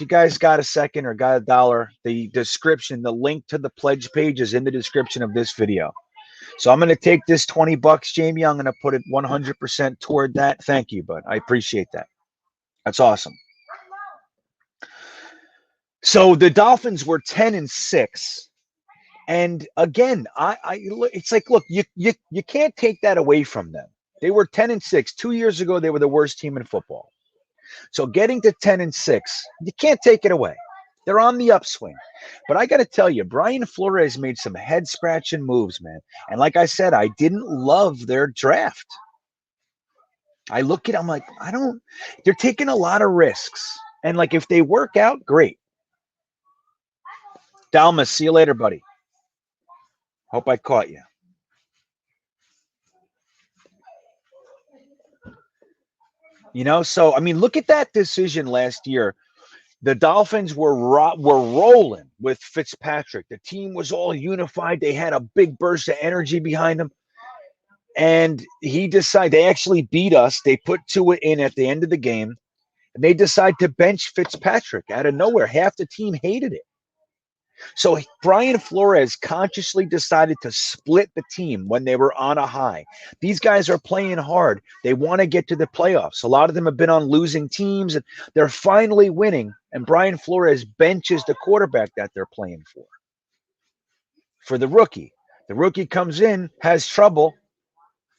you guys got a second or got $1, the description, the link to the pledge page is in the description of this video. So I'm going to take this $20, Jamie. I'm going to put it 100% toward that. Thank you, bud. I appreciate that. That's awesome. So the Dolphins were 10-6 And again, it's like, look, you can't take that away from them. They were 10-6 2 years ago. They were the worst team in football. So getting to 10-6, you can't take it away. They're on the upswing. But I got to tell you, Brian Flores made some head scratching moves, man. And like I said, I didn't love their draft. I look at it, I'm like, they're taking a lot of risks. And like, if they work out, great. Dalmas, see you later, buddy. Hope I caught you. You know, so I mean, look at that decision last year. The Dolphins were rolling with Fitzpatrick. The team was all unified. They had a big burst of energy behind them. And he decided, they actually beat us. They put Tua in at the end of the game. And they decide to bench Fitzpatrick out of nowhere. Half the team hated it. So Brian Flores consciously decided to split the team when they were on a high. These guys are playing hard. They want to get to the playoffs. A lot of them have been on losing teams, and they're finally winning. And Brian Flores benches the quarterback that they're playing for the rookie. The rookie comes in, has trouble.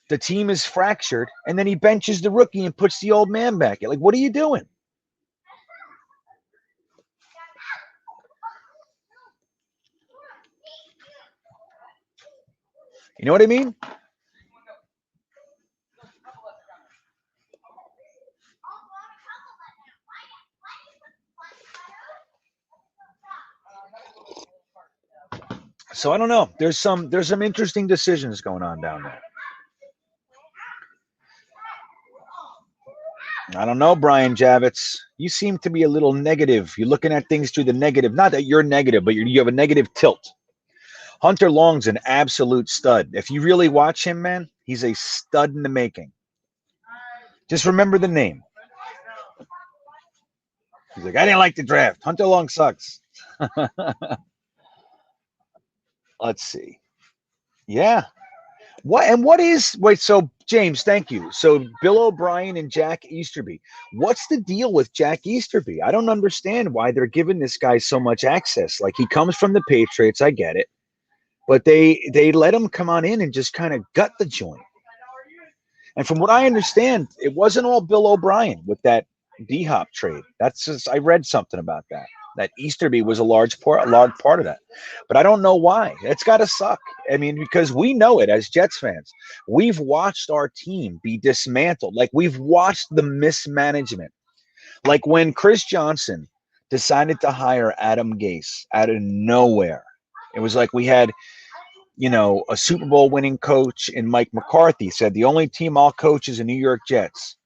The team is fractured, and then he benches the rookie and puts the old man back. Like, what are you doing? You know what I mean? So I don't know. There's some interesting decisions going on down there. I don't know, Brian Javits. You seem to be a little negative. You're looking at things through the negative. Not that you're negative, but you have a negative tilt. Hunter Long's an absolute stud. If you really watch him, man, he's a stud in the making. Just remember the name. He's like, I didn't like the draft. Hunter Long sucks. Let's see. Yeah. So James, thank you. So Bill O'Brien and Jack Easterby. What's the deal with Jack Easterby? I don't understand why they're giving this guy so much access. Like, he comes from the Patriots, I get it. But they let him come on in and just kind of gut the joint. And from what I understand, it wasn't all Bill O'Brien with that D-Hop trade. That's just, I read something about that Easterby was a large part of that. But I don't know why. It's got to suck. I mean, because we know it as Jets fans. We've watched our team be dismantled. Like, we've watched the mismanagement. Like when Chris Johnson decided to hire Adam Gase out of nowhere. It was like we had, a Super Bowl winning coach in Mike McCarthy said, the only team I'll coach is the New York Jets.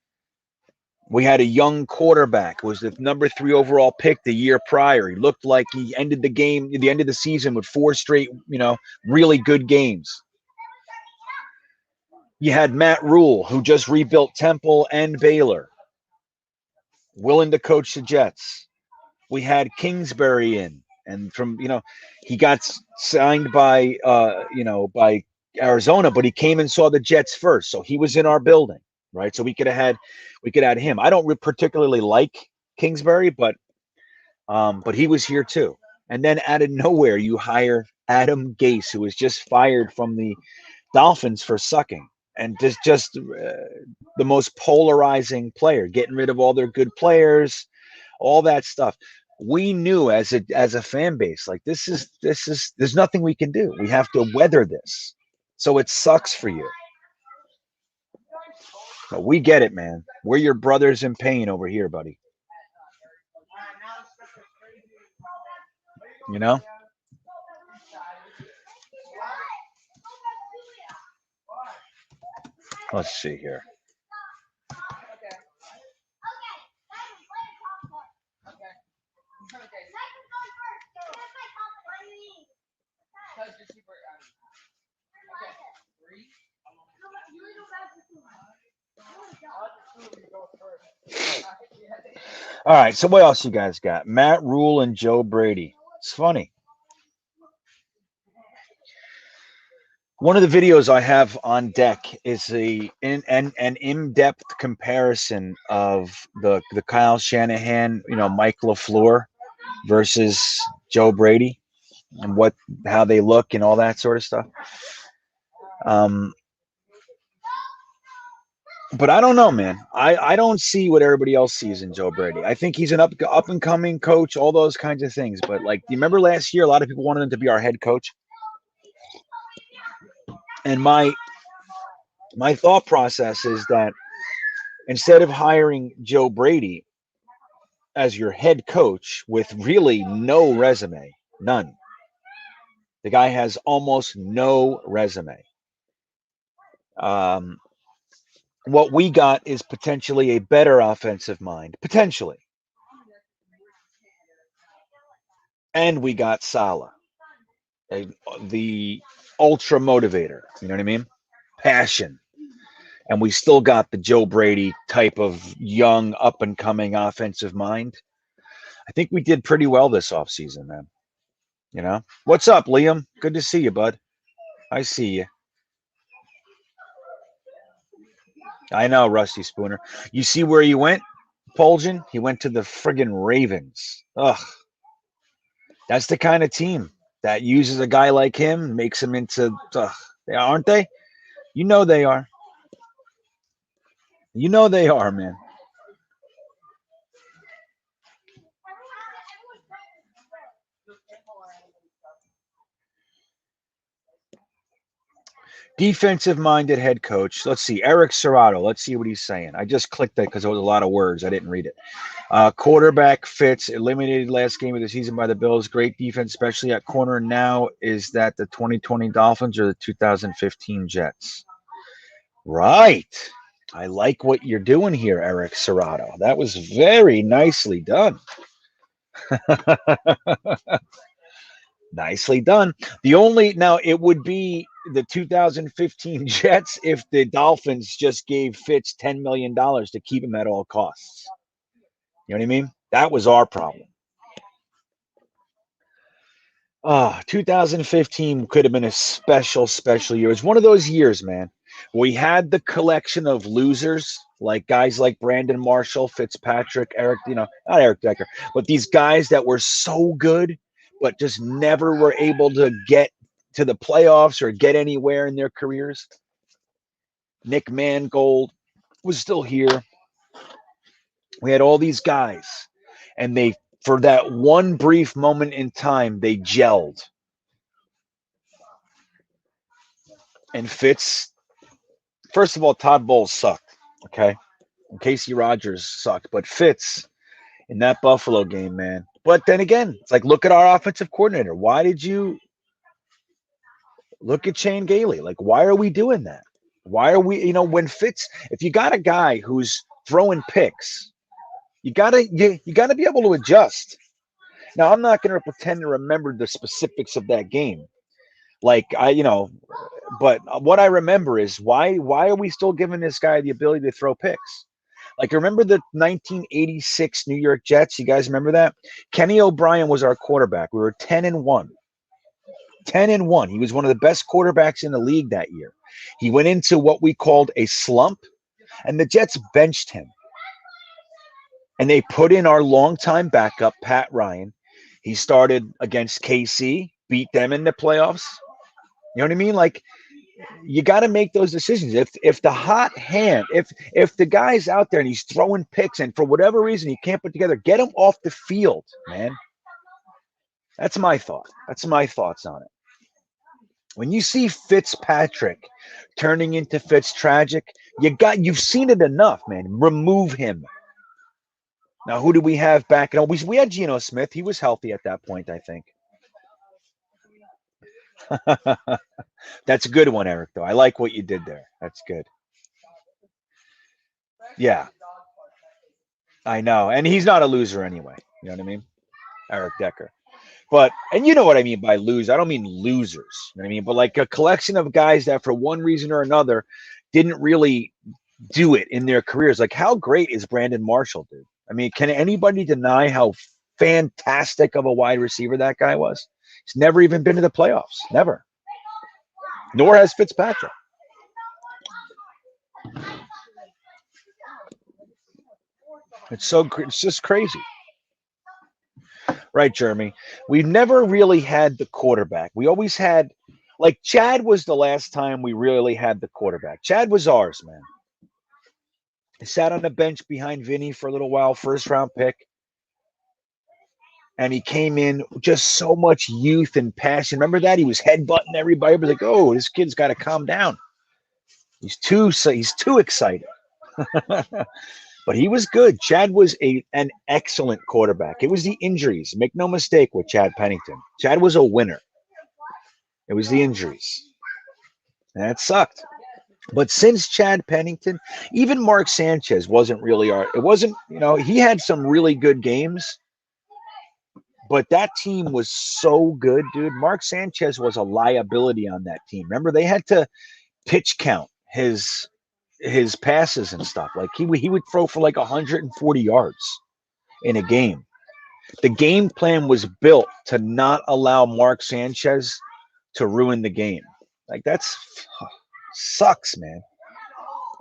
We had a young quarterback who was the number 3 overall pick the year prior. He looked like he ended the end of the season with 4 straight, really good games. You had Matt Rule, who just rebuilt Temple and Baylor, willing to coach the Jets. We had Kingsbury in, and from, he got signed by Arizona, but he came and saw the Jets first. So he was in our building. Right, so we could have had him. I don't particularly like Kingsbury, but he was here too. And then out of nowhere, you hire Adam Gase, who was just fired from the Dolphins for sucking, and just the most polarizing player, getting rid of all their good players, all that stuff. We knew as a fan base, like this is there's nothing we can do. We have to weather this. So it sucks for you. But we get it, man. We're your brothers in pain over here, buddy. Let's see here. All right, so what else you guys got? Matt Rule and Joe Brady. It's funny. One of the videos I have on deck is an in-depth comparison of the Kyle Shanahan, Mike LaFleur versus Joe Brady. and how they look and all that sort of stuff. But I don't know, man. I don't see what everybody else sees in Joe Brady. I think he's an up and coming coach, all those kinds of things. But like, do you remember last year? A lot of people wanted him to be our head coach, and my thought process is that instead of hiring Joe Brady as your head coach with really no resume, none. The guy has almost no resume. Um, what we got is potentially a better offensive mind, potentially. And we got Salah, the ultra motivator. You know what I mean? Passion. And we still got the Joe Brady type of young, up and coming offensive mind. I think we did pretty well this offseason, man. You know? What's up, Liam? Good to see you, bud. I see you. I know, Rusty Spooner. You see where he went, Poljan? He went to the friggin' Ravens. Ugh. That's the kind of team that uses a guy like him, makes him into, aren't they? You know they are. You know they are, man. Defensive-minded head coach. Let's see. Eric Serrato. Let's see what he's saying. I just clicked that because it was a lot of words. I didn't read it. Quarterback fits. Eliminated last game of the season by the Bills. Great defense, especially at corner. Now, is that the 2020 Dolphins or the 2015 Jets? Right. I like what you're doing here, Eric Serrato. That was very nicely done. Nicely done. Now it would be the 2015 Jets if the Dolphins just gave Fitz $10 million to keep him at all costs. You know what I mean? That was our problem. 2015 could have been a special year. It was one of those years, man. We had the collection of losers, like guys like Brandon Marshall, Fitzpatrick, Eric, not Eric Decker, but these guys that were so good, but just never were able to get to the playoffs or get anywhere in their careers. Nick Mangold was still here. We had all these guys, and for that one brief moment in time, they gelled. And Fitz, first of all, Todd Bowles sucked, okay? And Casey Rogers sucked, but Fitz in that Buffalo game, man. But then again, it's like, look at our offensive coordinator. Why did you look at Shane Gailey? Like, why are we doing that? Why are we, when Fitz, if you got a guy who's throwing picks, you gotta be able to adjust. Now, I'm not going to pretend to remember the specifics of that game. Like, but what I remember is why are we still giving this guy the ability to throw picks? Like, remember the 1986 New York Jets? You guys remember that? Kenny O'Brien was our quarterback. We were 10-1. 10-1. He was one of the best quarterbacks in the league that year. He went into what we called a slump, and the Jets benched him. And they put in our longtime backup, Pat Ryan. He started against KC, beat them in the playoffs. You know what I mean? Like, you got to make those decisions. If the hot hand, if the guy's out there and he's throwing picks and for whatever reason he can't put together, get him off the field, man. That's my thought. That's my thoughts on it. When you see Fitzpatrick turning into Fitztragic, you've seen it enough, man. Remove him. Now, who do we have back? We had Geno Smith. He was healthy at that point, I think. That's a good one, Eric, though. I like what you did there. That's good. Yeah. I know. And he's not a loser anyway. You know what I mean? Eric Decker. And you know what I mean by lose. I don't mean losers. You know what I mean? But like a collection of guys that for one reason or another didn't really do it in their careers. Like, how great is Brandon Marshall, dude? I mean, can anybody deny how fantastic of a wide receiver that guy was? He's never even been to the playoffs. Never. Nor has Fitzpatrick. It's just crazy. Right, Jeremy. We've never really had the quarterback. We always had, like, Chad was the last time we really had the quarterback. Chad was ours, man. He sat on the bench behind Vinny for a little while, first round pick. And he came in just so much youth and passion. Remember that? He was headbutting everybody. He was like, oh, this kid's got to calm down. He's too excited. But he was good. Chad was an excellent quarterback. It was the injuries. Make no mistake with Chad Pennington. Chad was a winner. It was the injuries. And that sucked. But since Chad Pennington, even Mark Sanchez wasn't really it wasn't, he had some really good games, but that team was so good, dude. Mark Sanchez was a liability on that team. Remember, they had to pitch count his passes and stuff. Like he would throw for like 140 yards in a game. The game plan was built to not allow Mark Sanchez to ruin the game. Like that's sucks, man.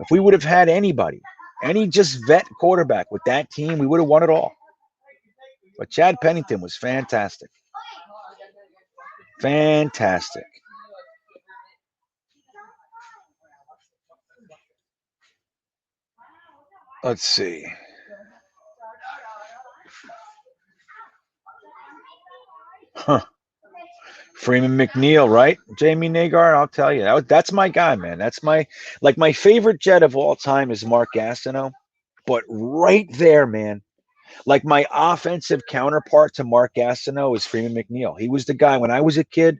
If we would have had anybody, any just vet quarterback with that team, we would have won it all. But Chad Pennington was fantastic. Fantastic. Let's see. Huh. Freeman McNeil, right? Jamie Nagar, I'll tell you. That's my guy, man. That's my favorite Jet of all time is Mark Gastineau. But right there, man, like my offensive counterpart to Mark Gastineau is Freeman McNeil. He was the guy when I was a kid.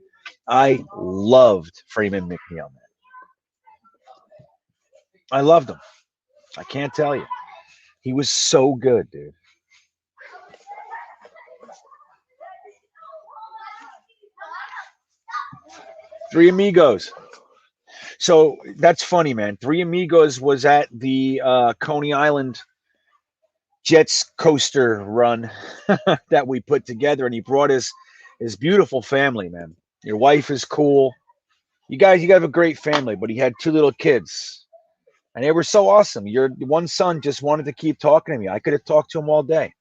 I loved Freeman McNeil, man. I loved him. I can't tell you. He was so good, dude. Three Amigos. So that's funny, man. Three Amigos was at the Coney Island Jets coaster run that we put together, and he brought his beautiful family, man. Your wife is cool. You guys have a great family, but he had two little kids, and they were so awesome. Your one son just wanted to keep talking to me. I could have talked to him all day.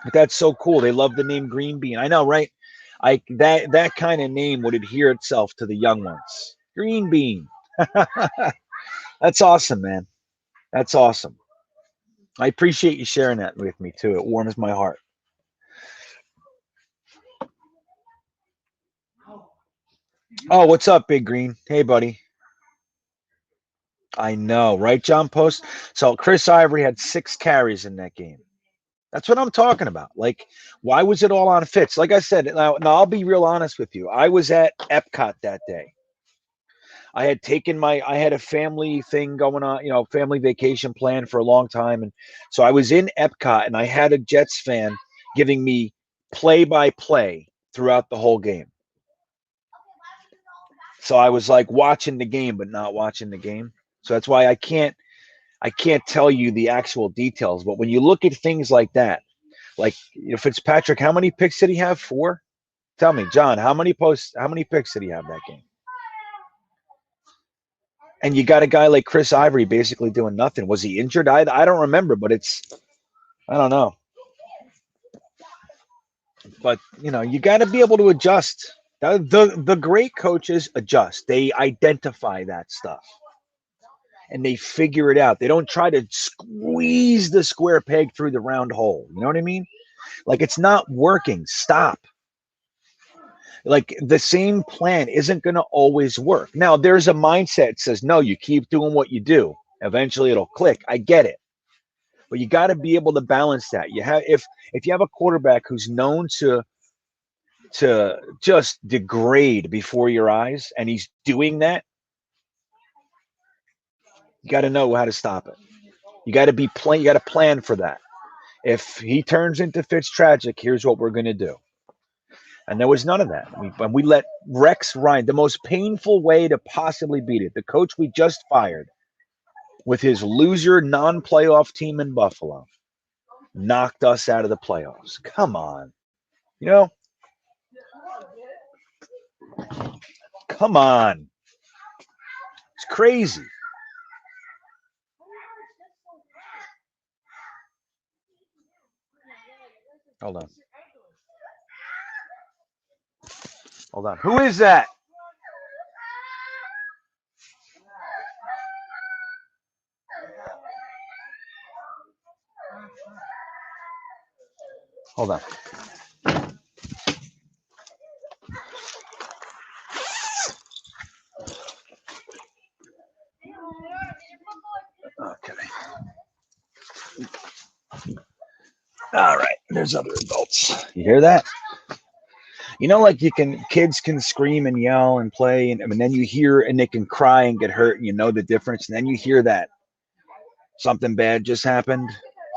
But that's so cool. They love the name Greenbean. I know, right? That kind of name would adhere itself to the young ones. Greenbean. That's awesome, man. That's awesome. I appreciate you sharing that with me too. It warms my heart. Oh, what's up, Big Green? Hey, buddy. I know, right, John Post? So Chris Ivory had 6 carries in that game. That's what I'm talking about. Like, why was it all on Fitz? Like I said, now I'll be real honest with you. I was at Epcot that day. I had a family thing going on, family vacation plan for a long time. And so I was in Epcot and I had a Jets fan giving me play by play throughout the whole game. So I was like watching the game, but not watching the game. So that's why I can't tell you the actual details. But when you look at things like that, like Fitzpatrick, how many picks did he have? 4? Tell me, John, how many picks did he have that game? And you got a guy like Chris Ivory basically doing nothing. Was he injured? I don't remember, but I don't know. But you got to be able to adjust. The great coaches adjust. They identify that stuff and they figure it out. They don't try to squeeze the square peg through the round hole. You know what I mean? Like, it's not working. Stop. Like, the same plan isn't going to always work. Now, there's a mindset that says, no, you keep doing what you do. Eventually it'll click. I get it. But you got to be able to balance that. If you have a quarterback who's known to just degrade before your eyes and he's doing that, you got to know how to stop it. You got to plan for that. If he turns into Fitztragic, here's what we're going to do. And there was none of that. We let Rex Ryan, the most painful way to possibly beat it, the coach we just fired with his loser non-playoff team in Buffalo, knocked us out of the playoffs. Come on. Come on. It's crazy. Hold on. Hold on. Who is that? Hold on. Okay. All right. There's other adults. You hear that? You know, like kids can scream and yell and play, and then you hear, and they can cry and get hurt, and you know the difference. And then you hear that something bad just happened,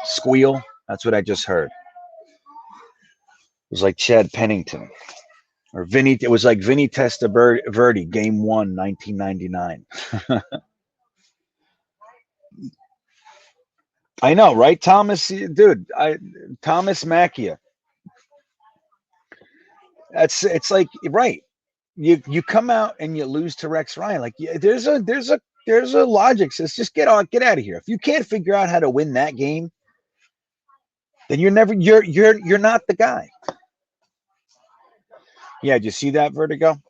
squeal. That's what I just heard. It was like Chad Pennington or Vinny. It was like Vinny Testaverde, Game 1, 1999. I know, right, Thomas? Dude, Thomas Macchia. It's like right. You come out and you lose to Rex Ryan. Like there's a logic. Says just get out of here. If you can't figure out how to win that game, then you're not the guy. Yeah, did you see that, Vertigo?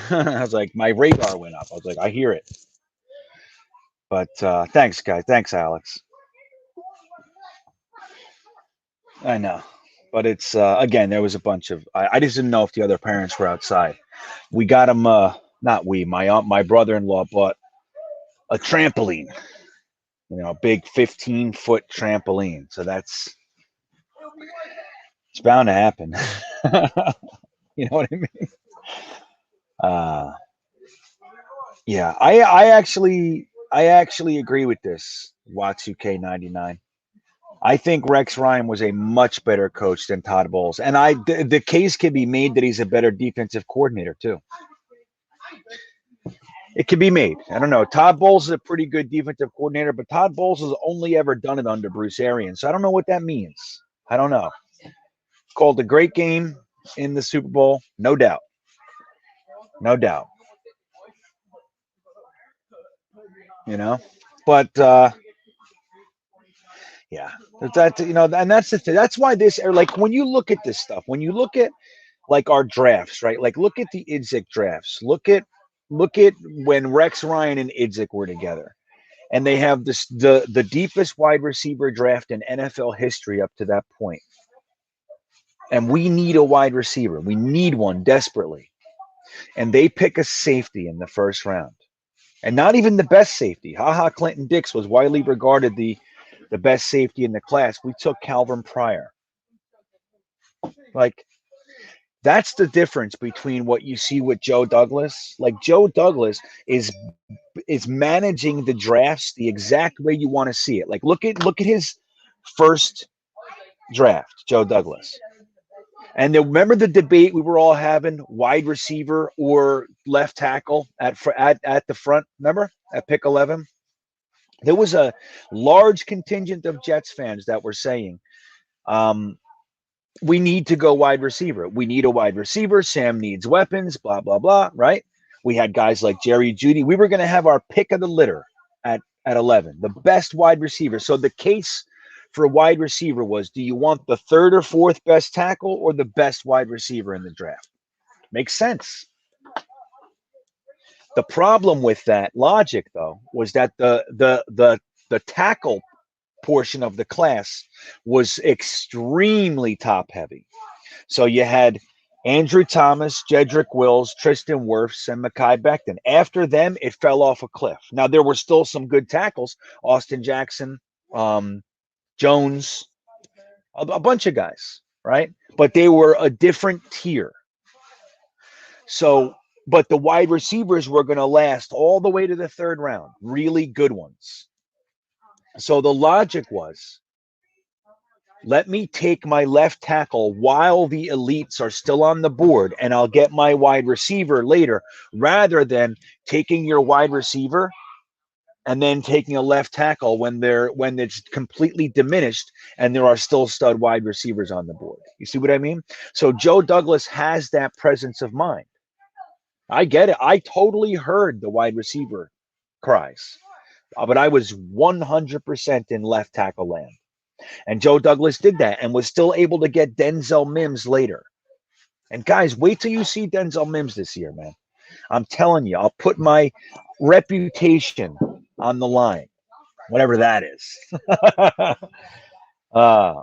I was like, my radar went up. I was like, I hear it. But thanks, guys. Thanks, Alex. I know. But it's, again, there was a bunch of, I just didn't know if the other parents were outside. We got them, not we, my brother-in-law bought a trampoline, a big 15-foot trampoline. So it's bound to happen. You know what I mean? Yeah, I actually agree with this, Watsu K99. I think Rex Ryan was a much better coach than Todd Bowles. And the case can be made that he's a better defensive coordinator, too. It can be made. I don't know. Todd Bowles is a pretty good defensive coordinator, but Todd Bowles has only ever done it under Bruce Arians. So I don't know what that means. I don't know. Called a great game in the Super Bowl, no doubt. No doubt. But yeah, that and that's the thing. That's why like when you look at this stuff, when you look at like our drafts, right? Like look at the Idzik drafts. Look at when Rex Ryan and Idzik were together, and they have the deepest wide receiver draft in NFL history up to that point. And we need a wide receiver. We need one desperately. And they pick a safety in the first round. And not even the best safety. Clinton Dix was widely regarded the best safety in the class. We took Calvin Pryor. Like, that's the difference between what you see with Joe Douglas. Like, Joe Douglas is managing the drafts the exact way you want to see it. Like, look at his first draft, Joe Douglas. And remember the debate we were all having, wide receiver or left tackle at the front? Remember at pick 11? There was a large contingent of Jets fans that were saying, we need to go wide receiver. We need a wide receiver. Sam needs weapons, blah, blah, blah, right? We had guys like Jerry Jeudy. We were going to have our pick of the litter at 11, the best wide receiver. So the case for a wide receiver was, do you want the third or fourth best tackle or the best wide receiver in the draft? Makes sense. The problem with that logic, though, was that the tackle portion of the class was extremely top heavy. So you had Andrew Thomas, Jedrick Wills, Tristan Wirfs, and Mekhi Becton. After them, it fell off a cliff. Now, there were still some good tackles, Austin Jackson, Jones, a bunch of guys, right? But they were a different tier. So, but the wide receivers were going to last all the way to the third round, really good ones. So the logic was, let me take my left tackle while the elites are still on the board, and I'll get my wide receiver later, rather than taking your wide receiver and then taking a left tackle when it's completely diminished and there are still stud wide receivers on the board. You see what I mean? So Joe Douglas has that presence of mind. I get it. I totally heard the wide receiver cries, but I was 100% in left tackle land. And Joe Douglas did that and was still able to get Denzel Mims later. And guys, wait till you see Denzel Mims this year, man. I'm telling you, I'll put my reputation on the line, whatever that is. uh,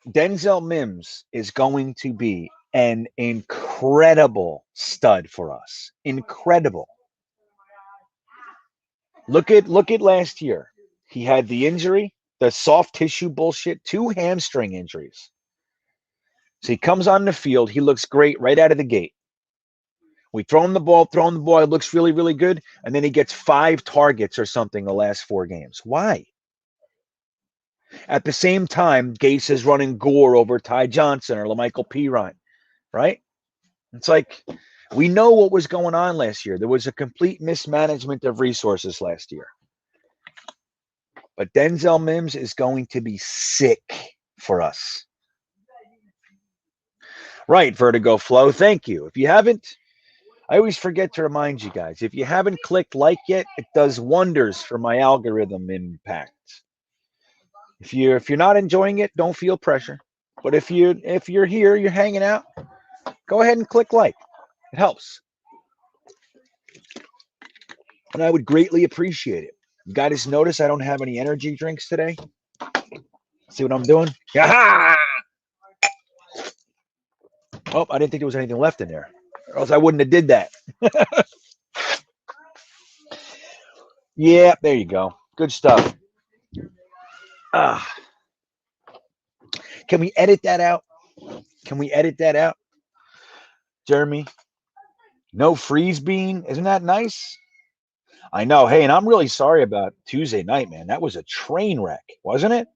Denzel Mims is going to be an incredible stud for us. Incredible. Look at last year. He had the injury, the soft tissue bullshit, 2 hamstring injuries. So he comes on the field. He looks great right out of the gate. We throw him the ball. It looks really, really good. And then he gets 5 targets or something the last 4 games. Why? At the same time, Gase is running Gore over Ty Johnson or LaMichael Pirine, right? It's like we know what was going on last year. There was a complete mismanagement of resources last year. But Denzel Mims is going to be sick for us. Right, Vertigo Flow. Thank you. If you haven't, I always forget to remind you guys, if you haven't clicked like yet, it does wonders for my algorithm impact. If you're not enjoying it, don't feel pressure. But if you're here, you're hanging out, go ahead and click like. It helps. And I would greatly appreciate it. You guys notice I don't have any energy drinks today? See what I'm doing? Yaha! Oh, I didn't think there was anything left in there. Or else I wouldn't have did that. Yeah, there you go. Good stuff. Can we edit that out? Jeremy? No freeze bean? Isn't that nice? I know. Hey, and I'm really sorry about Tuesday night, man. That was a train wreck, wasn't it?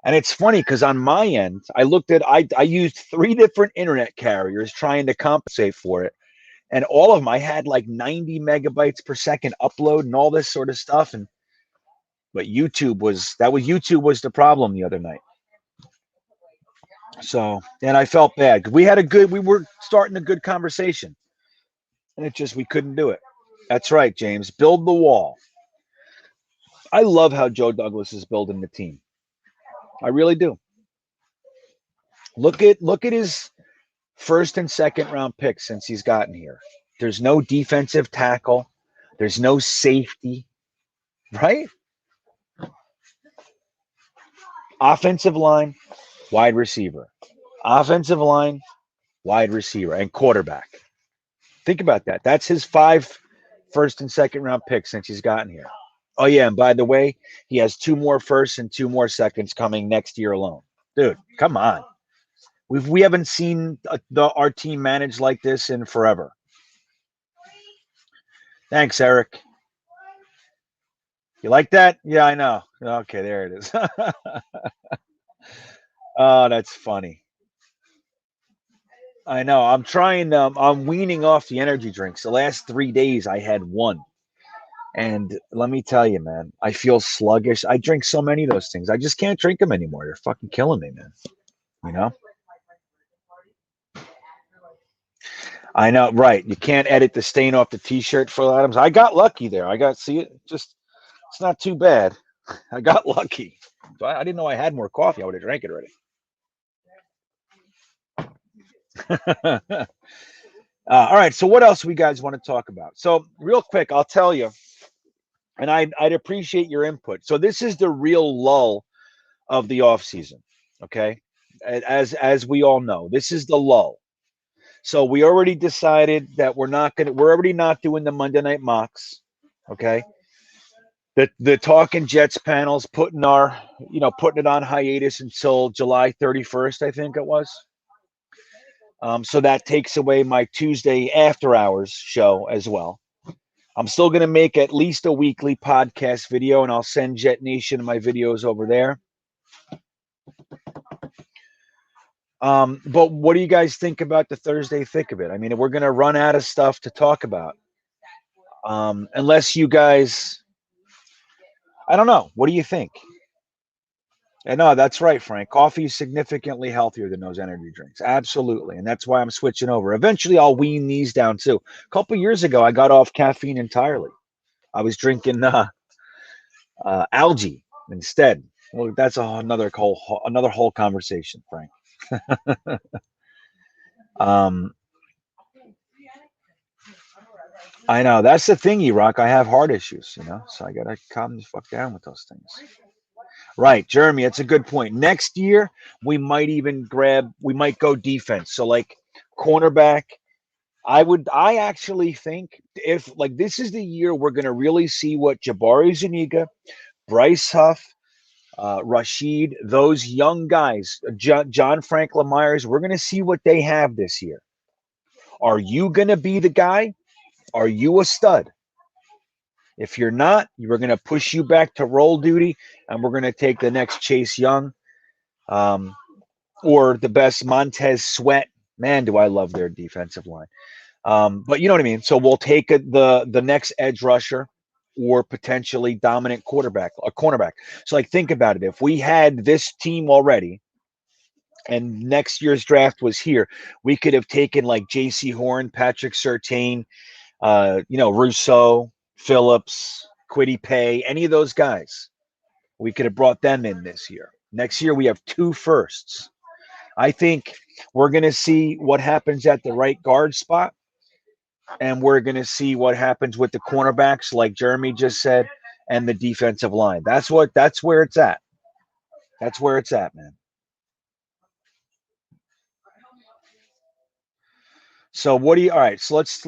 And it's funny because on my end, I used 3 different internet carriers trying to compensate for it. And all of them, I had like 90 megabytes per second upload and all this sort of stuff. But YouTube was the problem the other night. So, and I felt bad. We were starting a good conversation. And we couldn't do it. That's right, James. Build the wall. I love how Joe Douglas is building the team. I really do. Look at his first and second round picks since he's gotten here. There's no defensive tackle. There's no safety, right? Offensive line, wide receiver. Offensive line, wide receiver, and quarterback. Think about that. That's his 5 first and second round picks since he's gotten here. Oh, yeah, and by the way, he has 2 more firsts and 2 more seconds coming next year alone. Dude, come on. We haven't seen our team managed like this in forever. Thanks, Eric. You like that? Yeah, I know. Okay, there it is. Oh, that's funny. I know. I'm weaning off the energy drinks. The last 3 days I had 1. And let me tell you, man, I feel sluggish. I drink so many of those things. I just can't drink them anymore. They're fucking killing me, man. You know? I know, right. You can't edit the stain off the t-shirt, Phil Adams. I got lucky there. See it? It's not too bad. I got lucky. I didn't know I had more coffee. I would have drank it already. All right. So what else we guys want to talk about? So real quick, I'll tell you, and I'd appreciate your input. So this is the real lull of the offseason. Okay. As we all know, this is the lull. So we already decided that we're already not doing the Monday night mocks. Okay. The Talking Jets panels putting it on hiatus until July 31st, I think it was. So that takes away my Tuesday after hours show as well. I'm still going to make at least a weekly podcast video, and I'll send Jetnation my videos over there. But what do you guys think about the Thursday thick of it? I mean, we're going to run out of stuff to talk about. Unless you guys, I don't know. What do you think? And no, that's right, Frank. Coffee is significantly healthier than those energy drinks. Absolutely. And that's why I'm switching over. Eventually, I'll wean these down too. A couple years ago, I got off caffeine entirely. I was drinking algae instead. Well, that's another whole conversation, Frank. Um, I know that's the thing, E-Rock. I have heart issues, so I gotta calm the fuck down with those things. Right, Jeremy, that's a good point. Next year, we might go defense. So like cornerback, I actually think if like this is the year we're gonna really see what Jabari Zuniga, Bryce Huff, Rashid, those young guys, John Franklin Myers, we're gonna see what they have this year. Are you gonna be the guy? Are you a stud? If you're not, we're going to push you back to roll duty, and we're going to take the next Chase Young, or the best Montez Sweat. Man, do I love their defensive line. But you know what I mean. So we'll take the next edge rusher, or potentially dominant cornerback. So like think about it. If we had this team already, and next year's draft was here, we could have taken like J.C. Horn, Patrick Surtain, Rousseau, Phillips, Quiddy Pay, any of those guys. We could have brought them in this year. Next year, we have 2 firsts. I think we're going to see what happens at the right guard spot, and we're going to see what happens with the cornerbacks, like Jeremy just said, and the defensive line. That's where it's at. That's where it's at, man. So what do you? All right. So just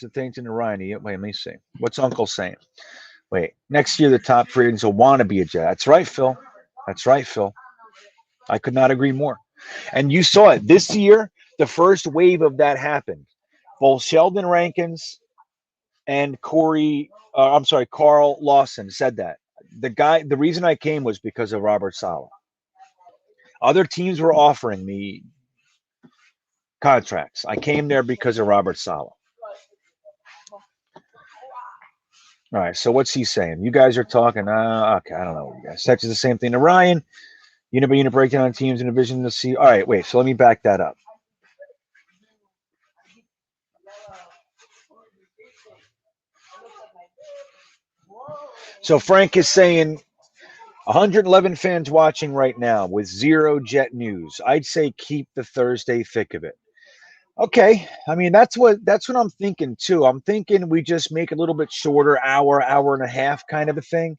the things in the Ryan. Wait, let me see. What's Uncle saying? Wait, next year the top free agents will want to be a Jet. That's right, Phil. That's right, Phil. I could not agree more. And you saw it this year. The first wave of that happened. Both Sheldon Rankins and Carl Lawson said that. The reason I came was because of Robert Saleh. Other teams were offering me contracts. I came there because of Robert Saleh. All right, so what's he saying? You guys are talking. Okay, I don't know. You guys. Text is the same thing to Ryan. Unit by unit breakdown on teams in division to see. All right, wait. So let me back that up. So Frank is saying 111 fans watching right now with 0 Jet news. I'd say keep the Thursday thick of it. Okay, I mean that's what I'm thinking too. I'm thinking we just make it a little bit shorter, hour and a half kind of a thing.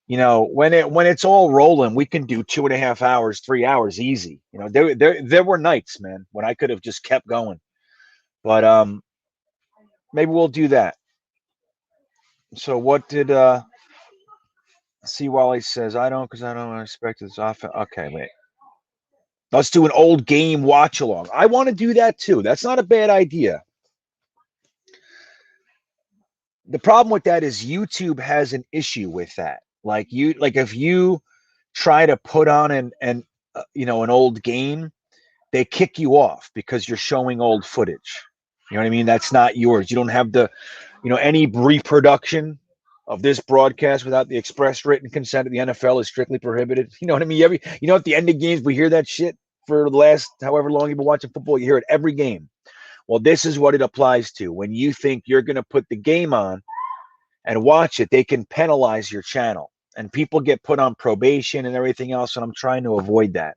When it's all rolling, we can do 2.5 hours, 3 hours easy. There were nights, man, when I could have just kept going. But maybe we'll do that. So what did see Wally says? I don't expect this offense. Okay, wait. Let's do an old game watch along. I want to do that too. That's not a bad idea. The problem with that is YouTube has an issue with that. Like if you try to put on an old game, they kick you off because you're showing old footage. You know what I mean? That's not yours. You don't have any reproduction of this broadcast without the express written consent of the NFL is strictly prohibited. You know what I mean? At the end of games, we hear that shit for the last however long you've been watching football. You hear it every game. Well, this is what it applies to. When you think you're going to put the game on and watch it, they can penalize your channel. And people get put on probation and everything else, and I'm trying to avoid that.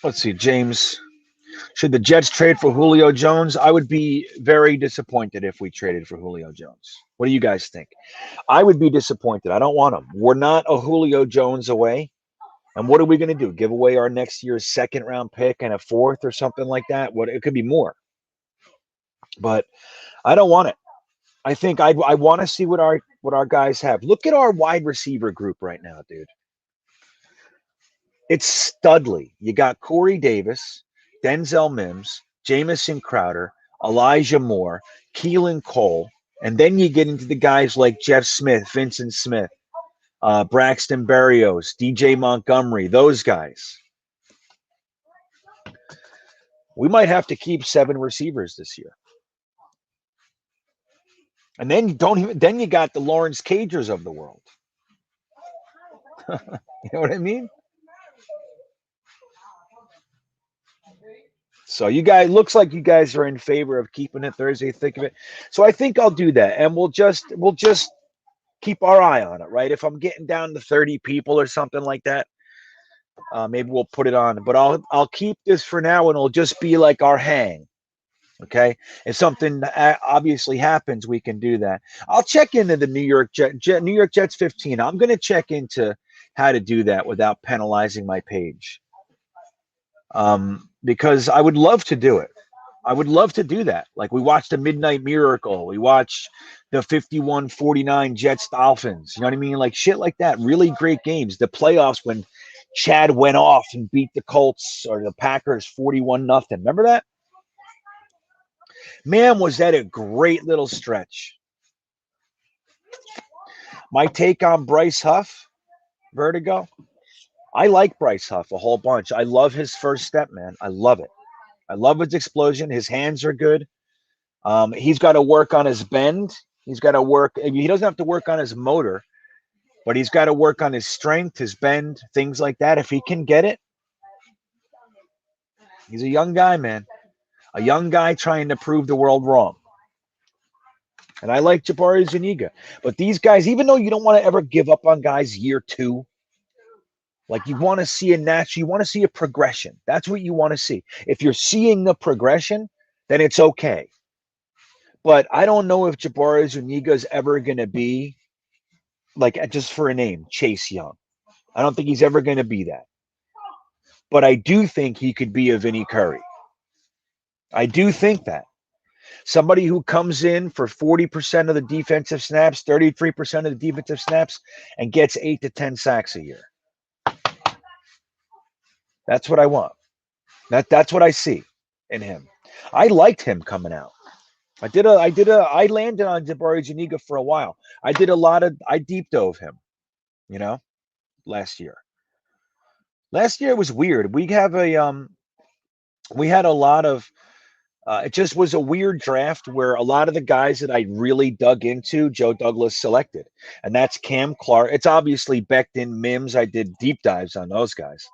Let's see, James. Should the Jets trade for Julio Jones? I would be very disappointed if we traded for Julio Jones. What do you guys think? I would be disappointed. I don't want him. We're not a Julio Jones away. And what are we going to do? Give away our next year's 2nd-round pick and a 4th or something like that? It could be more. But I don't want it. I think I want to see what our guys have. Look at our wide receiver group right now, dude. It's studly. You got Corey Davis, Denzel Mims, Jamison Crowder, Elijah Moore, Keelan Cole, and then you get into the guys like Jeff Smith, Vincent Smith, Braxton Berrios, DJ Montgomery, those guys. We might have to keep 7 receivers this year. And then you got the Lawrence Cagers of the world. You know what I mean? So you guys, looks like you guys are in favor of keeping it Thursday, thick of it. So I think I'll do that, and we'll just keep our eye on it, right? If I'm getting down to 30 people or something like that, maybe we'll put it on. But I'll keep this for now, and it'll just be like our hang. Okay, if something obviously happens, we can do that. I'll check into the New York New York Jets 15. I'm going to check into how to do that without penalizing my page, because I would love to do it. I would love to do that. Like we watched the Midnight Miracle. We watched the 51-49 Jets Dolphins. You know what I mean? Like shit like that. Really great games. The playoffs when Chad went off and beat the Colts or the Packers 41-0. Remember that? Man, was that a great little stretch. My take on Bryce Huff, Vertigo. I like Bryce Huff a whole bunch. I love his first step, man. I love it. I love his explosion. His hands are good. He's got to work on his bend. He's got to work. He doesn't have to work on his motor, but he's got to work on his strength, his bend, things like that. If he can get it, he's a young guy, man. A young guy trying to prove the world wrong. And I like Jabari Zuniga. But these guys, even though you don't want to ever give up on guys year two, like you want to see you want to see a progression. That's what you want to see. If you're seeing the progression, then it's okay. But I don't know if Jabari Zuniga is ever going to be, like, just for a name, Chase Young. I don't think he's ever going to be that. But I do think he could be a Vinny Curry. I do think that. Somebody who comes in for 40% of the defensive snaps, 33% of the defensive snaps, and gets 8 to 10 sacks a year. That's what I want. That's what I see in him. I liked him coming out. I landed on Jabari Zuniga for a while. I deep dove him, last year. Last year was weird. We had a lot of, it just was a weird draft where a lot of the guys that I really dug into, Joe Douglas selected. And that's Cam Clark. It's obviously Becton, Mims. I did deep dives on those guys.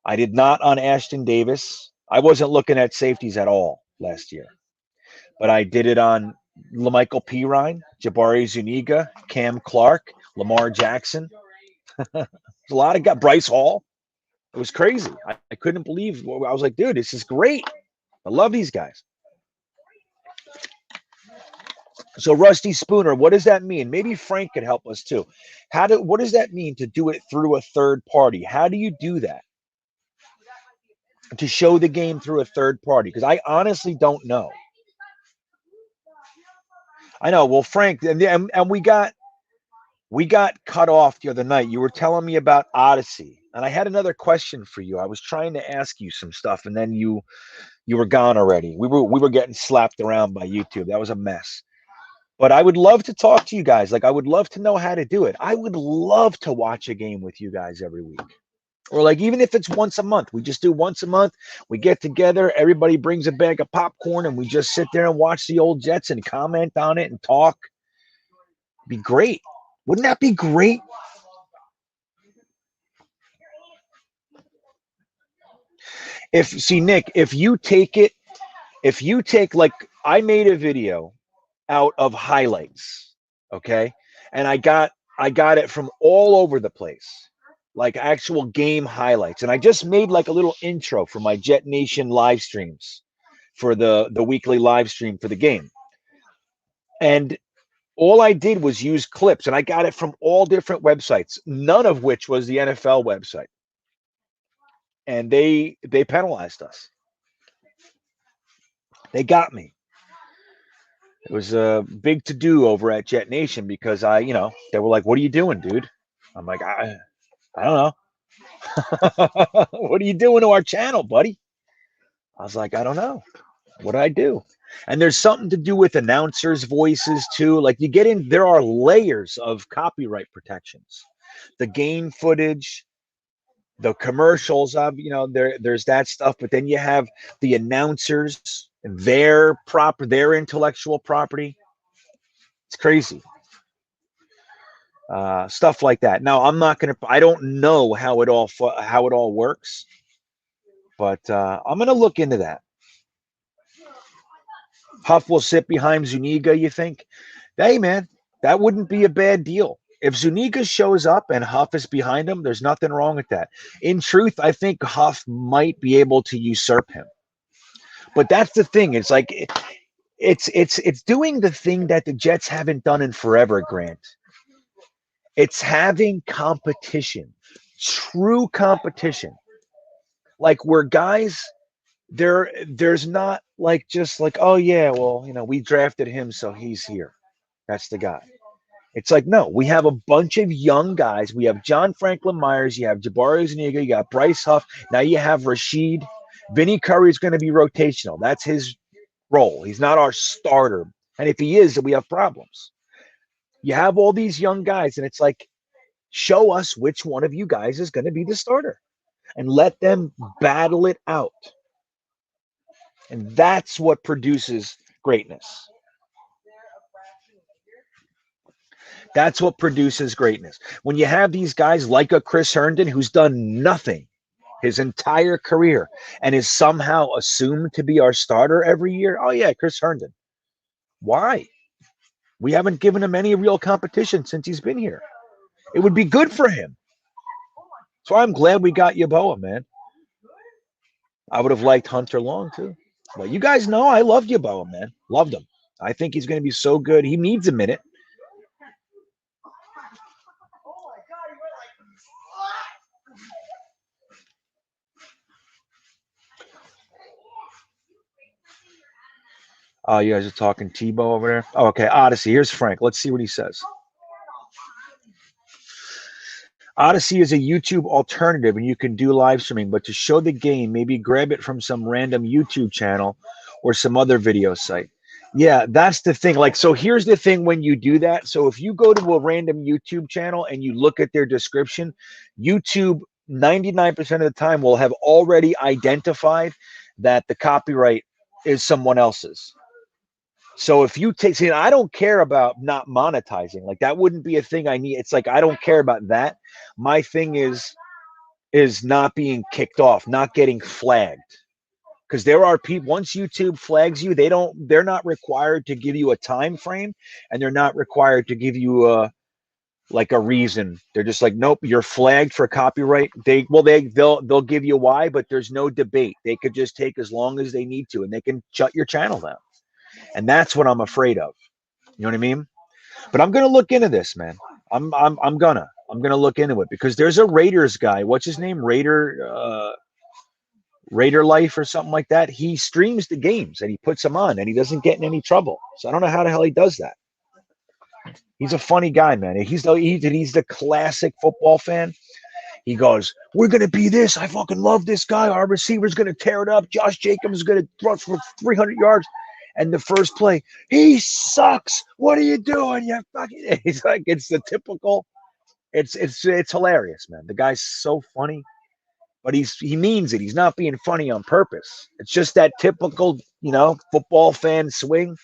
I did not on Ashton Davis. I wasn't looking at safeties at all last year. But I did it on LaMichael Pirine, Jabari Zuniga, Cam Clark, Lamar Jackson. A lot of guys. Bryce Hall. It was crazy. I couldn't believe. I was like, dude, this is great. I love these guys. So Rusty Spooner, what does that mean? Maybe Frank could help us too. What does that mean to do it through a third party? How do you do that? To show the game through a third party? Because I honestly don't know. I know. Well, Frank, and we got cut off the other night. You were telling me about Odyssey, and I had another question for you. I was trying to ask you some stuff, and then you were gone already. We were getting slapped around by YouTube. That was a mess. But I would love to talk to you guys. Like, I would love to know how to do it. I would love to watch a game with you guys every week. Or like, even if it's once a month, we just do once a month. We get together, everybody brings a bag of popcorn, and we just sit there and watch the old Jets and comment on it and talk. It'd be great. Wouldn't that be great? Nick, if you take, like, I made a video out of highlights, okay? And I got it from all over the place, like actual game highlights. And I just made like a little intro for my Jetnation live streams, for the weekly live stream for the game. And all I did was use clips, and I got it from all different websites, none of which was the NFL website. And they penalized us. They got me. It was a big to-do over at Jetnation because they were like, "What are you doing, dude?" I'm like, I don't know. What are you doing to our channel, buddy? I was like, I don't know. What did I do? And there's something to do with announcers' voices too. Like, you get in, there are layers of copyright protections. The game footage, the commercials of, there's that stuff, but then you have the announcers and their intellectual property. It's crazy. stuff like that. Now, I don't know how it all works, but I'm gonna look into that. Huff will sit behind Zuniga, you think? Hey, man, that wouldn't be a bad deal. If Zuniga shows up and Huff is behind him, there's nothing wrong with that. In truth, I think Huff might be able to usurp him. But that's the thing. It's like it's doing the thing that the Jets haven't done in forever, Grant. It's having competition, true competition. Like where guys there's not like just like, oh yeah, well, we drafted him, so he's here. That's the guy. It's like, no, we have a bunch of young guys. We have John Franklin Myers, you have Jabari Zuniga, you got Bryce Huff, now you have Rashid. Vinny Curry is going to be rotational. That's his role. He's not our starter. And if he is, then we have problems. You have all these young guys, and it's like, show us which one of you guys is going to be the starter and let them battle it out. And that's what produces greatness. That's what produces greatness. When you have these guys like a Chris Herndon who's done nothing his entire career and is somehow assumed to be our starter every year. Oh, yeah, Chris Herndon. Why? We haven't given him any real competition since he's been here. It would be good for him. So I'm glad we got Yeboah, man. I would have liked Hunter Long, too. But you guys know I loved Yeboah, man. Loved him. I think he's going to be so good. He needs a minute. Oh, you guys are talking Tebow over there? Oh, okay, Odyssey. Here's Frank. Let's see what he says. Odyssey is a YouTube alternative, and you can do live streaming. But to show the game, maybe grab it from some random YouTube channel or some other video site. Yeah, that's the thing. Like, so here's the thing when you do that. So if you go to a random YouTube channel and you look at their description, YouTube 99% of the time will have already identified that the copyright is someone else's. So if you see, I don't care about not monetizing. Like that wouldn't be a thing I need. It's like I don't care about that. My thing is not being kicked off, not getting flagged. Because there are people, once YouTube flags you, they're not required to give you a time frame, and they're not required to give you a reason. They're just like, nope, you're flagged for copyright. They'll give you why, but there's no debate. They could just take as long as they need to, and they can shut your channel down. And that's what I'm afraid of. You know what I mean? But I'm gonna look into this, man. I'm gonna look into it because there's a Raiders guy. What's his name? Raider Life or something like that. He streams the games and he puts them on and he doesn't get in any trouble. So I don't know how the hell he does that. He's a funny guy, man. He's the classic football fan. He goes, we're going to be this. I fucking love this guy. Our receiver's going to tear it up. Josh Jacobs is going to throw for 300 yards. And the first play, he sucks. What are you doing? You fucking. He's like, it's the typical. It's hilarious, man. The guy's so funny, but he means it. He's not being funny on purpose. It's just that typical, football fan swing.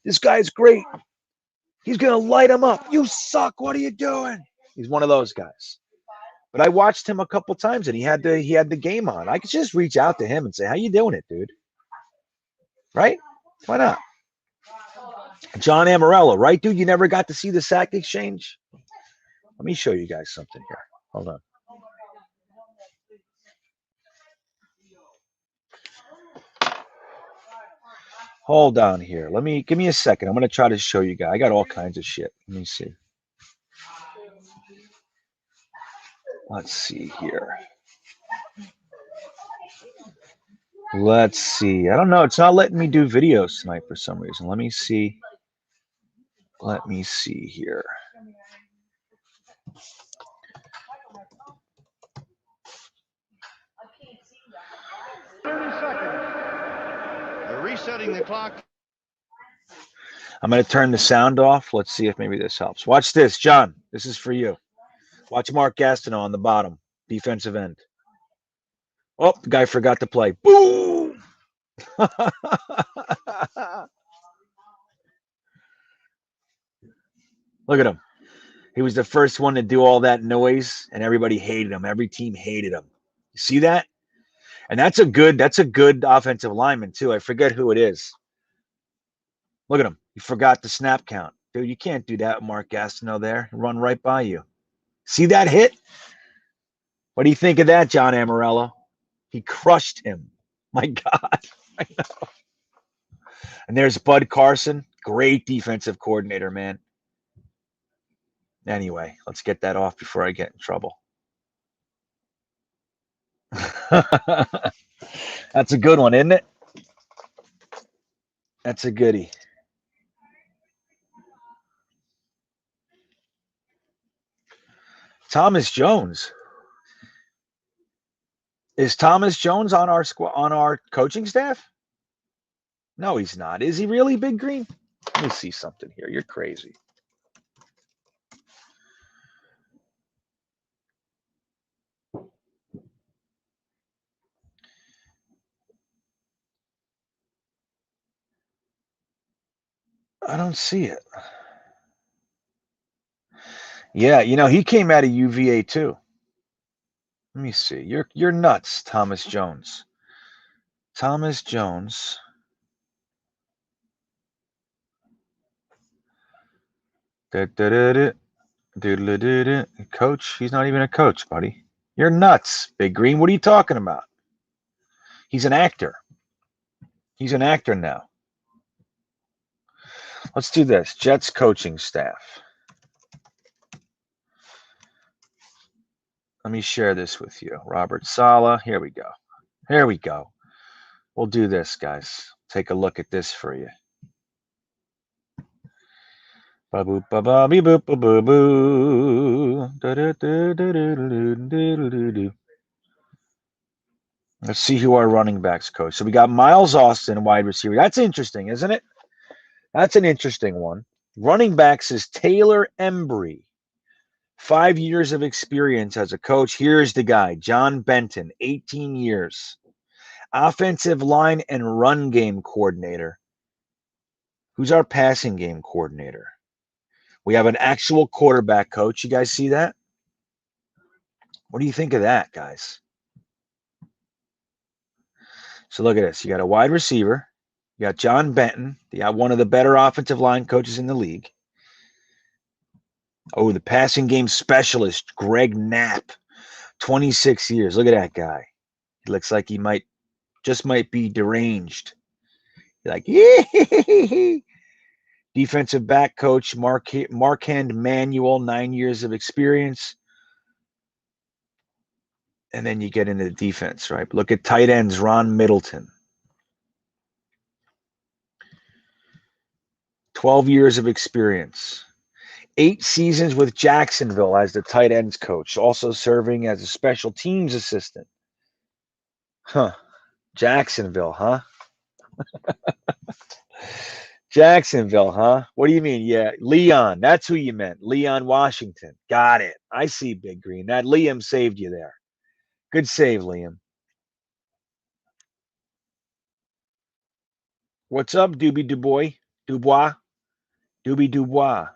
This guy's great. He's gonna light him up. You suck. What are you doing? He's one of those guys. But I watched him a couple times, and he had the game on. I could just reach out to him and say, "How you doing, it, dude?" Right? Why not? John Amarello, right, dude? You never got to see the sack exchange? Let me show you guys something here. Hold on. Hold on here. Give me a second. I'm gonna try to show you guys. I got all kinds of shit. Let me see. Let's see here. Let's see. I don't know. It's not letting me do videos tonight for some reason. Let me see. Let me see here. They're resetting the clock. I'm going to turn the sound off. Let's see if maybe this helps. Watch this, John. This is for you. Watch Mark Gastineau on the bottom, defensive end. Oh, the guy forgot to play. Boom! Look at him. He was the first one to do all that noise, and everybody hated him. Every team hated him. You see that? And that's a good offensive lineman too. I forget who it is. Look at him. He forgot the snap count. Dude, you can't do that, Mark Gastineau there. Run right by you. See that hit? What do you think of that, John Amarello? He crushed him. My God. I know. And there's Bud Carson. Great defensive coordinator, man. Anyway, let's get that off before I get in trouble. That's a good one, isn't it? That's a goodie. Thomas Jones. Is Thomas Jones on our coaching staff? No, he's not. Is he really, Big Green? Let me see something here. You're crazy. I don't see it. Yeah, he came out of UVA too. Let me see. You're nuts, Thomas Jones. Thomas Jones. Coach? He's not even a coach, buddy. You're nuts, Big Green. What are you talking about? He's an actor. He's an actor now. Let's do this. Jets coaching staff. Let me share this with you. Robert Saleh. Here we go. Here we go. We'll do this, guys. Take a look at this for you. Ba-boop, ba-ba-bee, boop, ba-boo. Da-da-da-da-da-da-da-da-da-da. Let's see who our running backs coach. So we got Miles Austin, wide receiver. That's interesting, isn't it? That's an interesting one. Running backs is Taylor Embry. 5 years of experience as a coach. Here's the guy, John Benton, 18 years. Offensive line and run game coordinator. Who's our passing game coordinator? We have an actual quarterback coach. You guys see that? What do you think of that, guys? So look at this. You got a wide receiver. You got John Benton, one of the better offensive line coaches in the league. Oh, the passing game specialist, Greg Knapp, 26 years. Look at that guy. He looks like he might be deranged. You're like, yeah. Defensive back coach, Markand Manuel, 9 years of experience. And then you get into the defense, right? Look at tight ends, Ron Middleton. 12 years of experience. 8 seasons with Jacksonville as the tight ends coach, also serving as a special teams assistant. Huh. Jacksonville, huh? Jacksonville, huh? What do you mean? Yeah, Leon. That's who you meant. Leon Washington. Got it. I see, Big Green. That Liam saved you there. Good save, Liam. What's up, Doobie Dubois? Dubois? Doobie Dubois.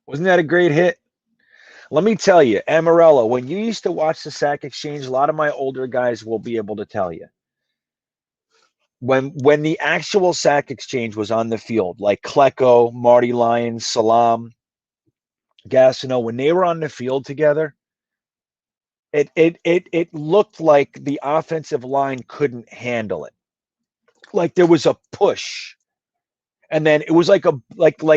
Wasn't that a great hit? Let me tell you, Amarello, when you used to watch the Sack Exchange, a lot of my older guys will be able to tell you. When the actual Sack Exchange was on the field, like Klecko, Marty Lyons, Salam, Gastineau, when they were on the field together, it looked like the offensive line couldn't handle it. Like there was a push. And then it was like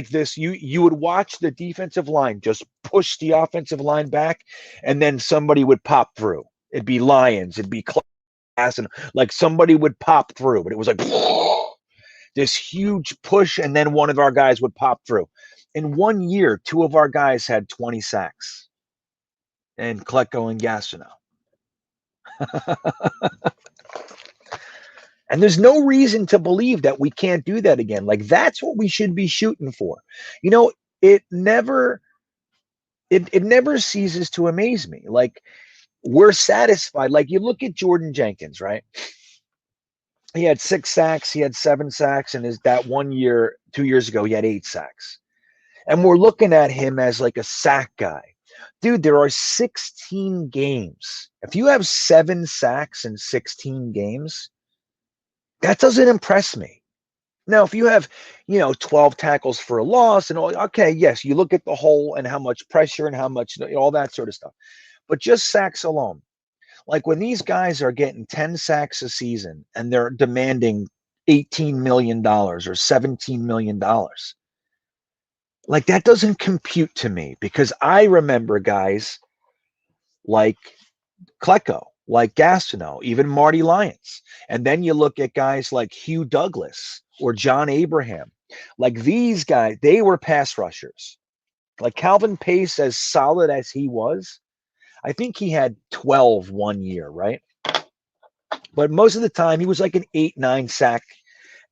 this. You would watch the defensive line just push the offensive line back, and then somebody would pop through. It'd be Lions, it'd be Class, and like somebody would pop through, but it was like this huge push, and then one of our guys would pop through. In 1 year, 2 of our guys had 20 sacks, and Klecko and Gastineau. And there's no reason to believe that we can't do that again. Like that's what we should be shooting for. It never ceases to amaze me. Like we're satisfied. Like you look at Jordan Jenkins, right? He had 6 sacks, he had 7 sacks, and that 1 year, 2 years ago, he had 8 sacks. And we're looking at him as like a sack guy. Dude, there are 16 games. If you have 7 sacks in 16 games, that doesn't impress me. Now, if you have, 12 tackles for a loss and all, okay, yes, you look at the whole and how much pressure and how much, all that sort of stuff. But just sacks alone. Like when these guys are getting 10 sacks a season and they're demanding $18 million or $17 million, like that doesn't compute to me, because I remember guys like Klecko, like Gastineau, even Marty Lyons. And then you look at guys like Hugh Douglas or John Abraham. Like these guys, they were pass rushers. Like Calvin Pace, as solid as he was, I think he had 12 one year, right? But most of the time, he was like an 8-9 sack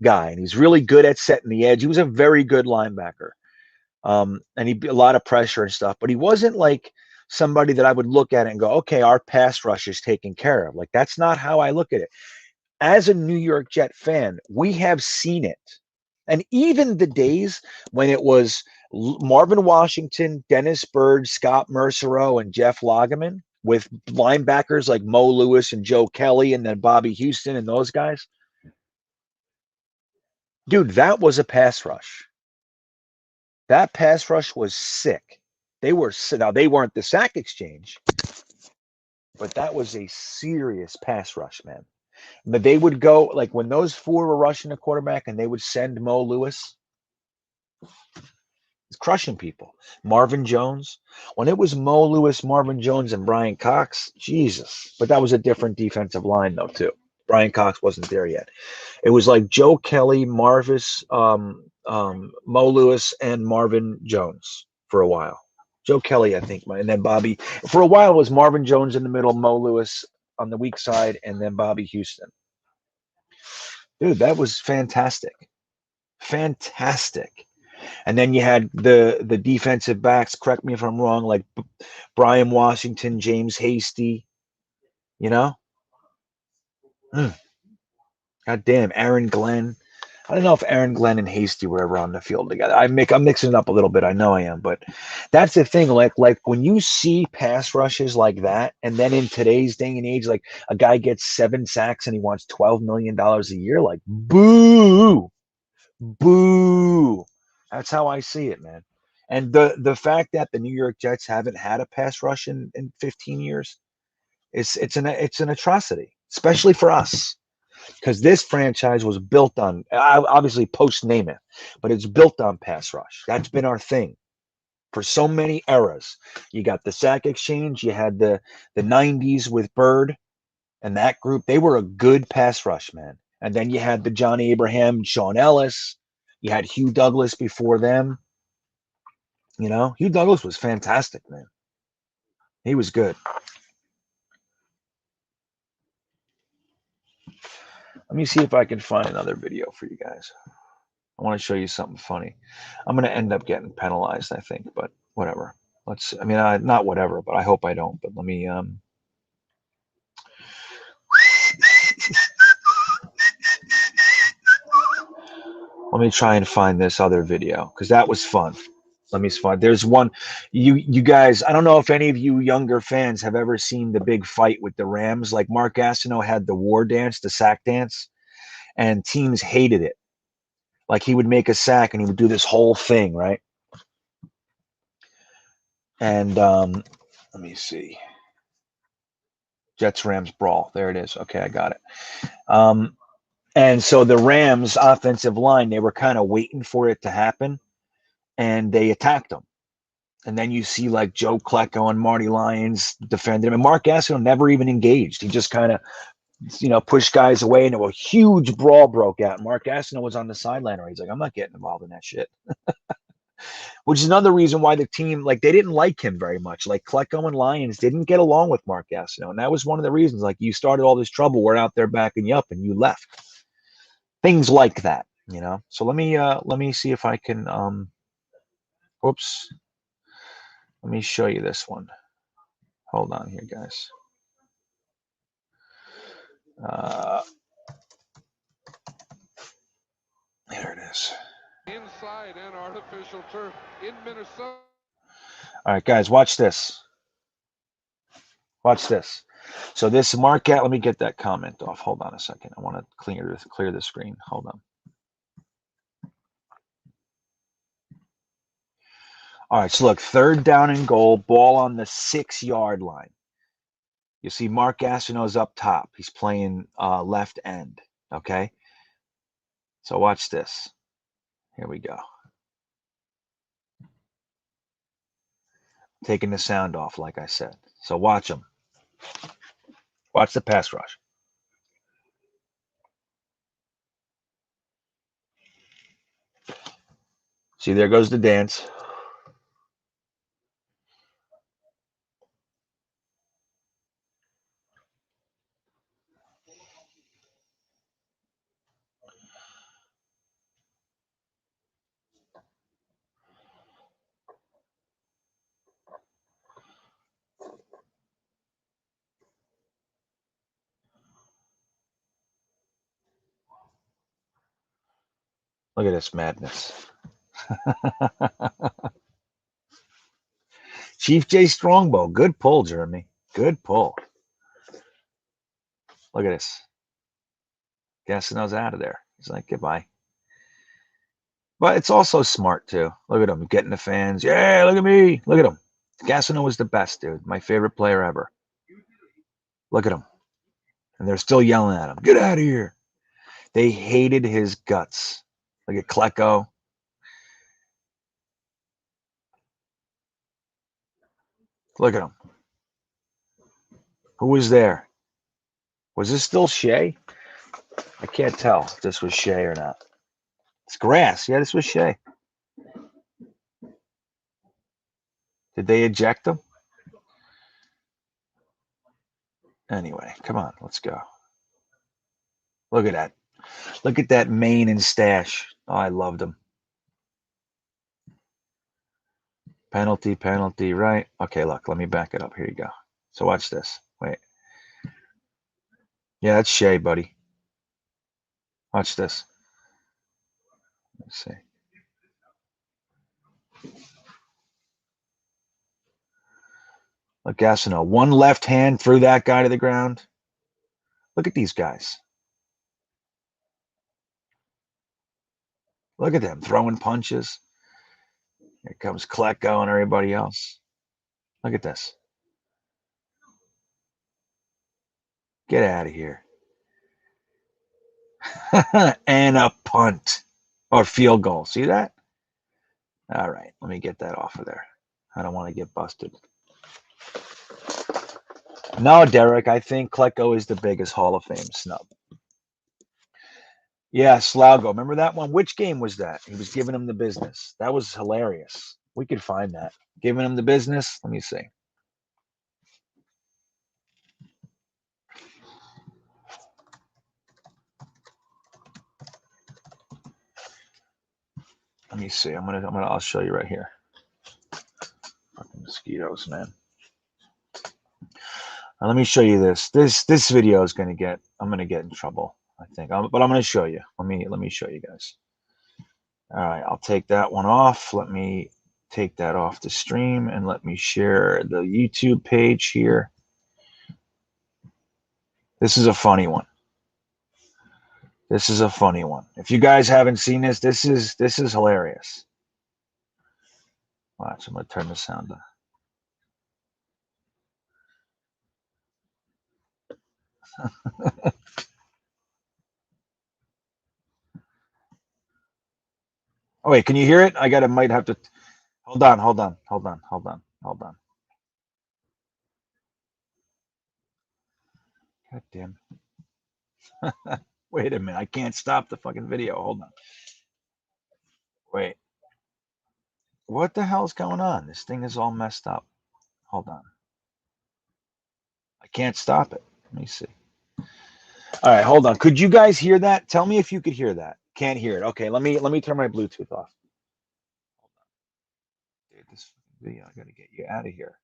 guy, and he's really good at setting the edge. He was a very good linebacker, and he a lot of pressure and stuff. But he wasn't like somebody that I would look at it and go, okay, our pass rush is taken care of. Like that's not how I look at it. As a New York Jet fan, we have seen it, and even the days when it was Marvin Washington, Dennis Byrd, Scott Mercereau, and Jeff Lageman, with linebackers like Mo Lewis and Joe Kelly, and then Bobby Houston and those guys. Dude, that was a pass rush. That pass rush was sick. Now they weren't the sack exchange, but that was a serious pass rush, man. But they would go, like when those 4 were rushing the quarterback and they would send Mo Lewis, crushing people. Marvin Jones. When it was Mo Lewis, Marvin Jones, and Brian Cox, Jesus. But that was a different defensive line, though, too. Brian Cox wasn't there yet. It was like Joe Kelly, Marvis, Mo Lewis, and Marvin Jones for a while. Joe Kelly, I think, and then Bobby. For a while, it was Marvin Jones in the middle, Mo Lewis on the weak side, and then Bobby Houston. Dude, that was fantastic. Fantastic. And then you had the defensive backs, correct me if I'm wrong, like Brian Washington, James Hasty, you know? God damn, Aaron Glenn. I don't know if Aaron Glenn and Hasty were ever on the field together. I'm mixing it up a little bit. I know I am, but that's the thing. Like when you see pass rushes like that, and then in today's day and age, like a guy gets 7 sacks and he wants $12 million a year, like boo, boo. That's how I see it, man. And the fact that the New York Jets haven't had a pass rush in 15 years, it's an atrocity, especially for us. Because this franchise was built on, obviously post Namath, but it's built on pass rush. That's been our thing for so many eras. You got the sack exchange. You had the 90s with Bird and that group. They were a good pass rush, man. And then you had the John Abraham, Sean Ellis. You had Hugh Douglas before them. Hugh Douglas was fantastic, man. He was good. Let me see if I can find another video for you guys. I want to show you something funny. I'm going to end up getting penalized, I think, but whatever. Not whatever, but I hope I don't. But let me try and find this other video, because that was fun. Let me find. There's one. You guys, I don't know if any of you younger fans have ever seen the big fight with the Rams. Like Mark Gastineau had the war dance, the sack dance, and teams hated it. Like he would make a sack and he would do this whole thing, right? And let me see. Jets Rams brawl. There it is. Okay, I got it. And so the Rams offensive line, they were kind of waiting for it to happen, and they attacked them. And then you see like Joe Klecko and Marty Lyons defending him, and Mark Gastineau never even engaged. He just kind of pushed guys away, and a huge brawl broke out. Mark Gastineau was on the sideline, or he's like, I'm not getting involved in that shit. Which is another reason why the team, like, they didn't like him very much. Like Klecko and Lyons didn't get along with Mark Gastineau, and that was one of the reasons. Like, you started all this trouble, we're out there backing you up, and you left. Things like that, So let me see if I can. Whoops. Let me show you this one. Hold on here, guys. There it is. Inside Ann Arbor artificial turf in Minnesota. All right, guys, watch this. Watch this. So this Marquette, let me get that comment off. Hold on a second. I want to clear the screen. Hold on. All right, so look, 3rd down and goal, ball on the 6-yard line. You see Mark Gastineau's up top. He's playing left end, okay? So watch this. Here we go. Taking the sound off, like I said. So watch him. Watch the pass rush. See, there goes the dance. Look at this madness. Chief J Strongbow. Good pull, Jeremy. Good pull. Look at this. Gastineau's out of there. He's like, goodbye. But it's also smart, too. Look at him getting the fans. Yeah, look at me. Look at him. Gastineau was the best, dude. My favorite player ever. Look at him. And they're still yelling at him. Get out of here. They hated his guts. Look at Klecko. Look at him. Who was there? Was this still Shea? I can't tell if this was Shea or not. It's grass. Yeah, this was Shea. Did they eject him? Anyway, come on. Let's go. Look at that. Look at that mane and stash. Oh, I loved him. Penalty, penalty, right? Okay, look. Let me back it up. Here you go. So watch this. Wait. Yeah, that's Shea, buddy. Watch this. Let's see. Look, Gastineau. One left hand threw that guy to the ground. Look at these guys. Look at them throwing punches. Here comes Klecko and everybody else. Look at this. Get out of here. And a punt or field goal. See that? All right, let me get that off of there. I don't want to get busted. No, Derek, I think Klecko is the biggest Hall of Fame snub. Yeah, Slaugo. Remember that one? Which game was that? He was giving him the business. That was hilarious. We could find that. Giving him the business. Let me see. Let me see. I'll show you right here. Fucking mosquitoes, man. Now, let me show you this. This video is I'm gonna get in trouble, I think. But I'm gonna show you. Let me show you guys. All right, I'll take that one off. Let me take that off the stream and let me share the YouTube page here. This is a funny one. This is a funny one. If you guys haven't seen this, this is hilarious. Watch, I'm gonna turn the sound on. Oh wait, can you hear it? Might have to hold on. God damn. Wait a minute. I can't stop the fucking video. Hold on. Wait. What the hell's going on? This thing is all messed up. Hold on. I can't stop it. Let me see. All right, hold on. Could you guys hear that? Tell me if you could hear that. Can't hear it. Okay, let me turn my Bluetooth off. Hold on. Dude, this video, I gotta get you out of here.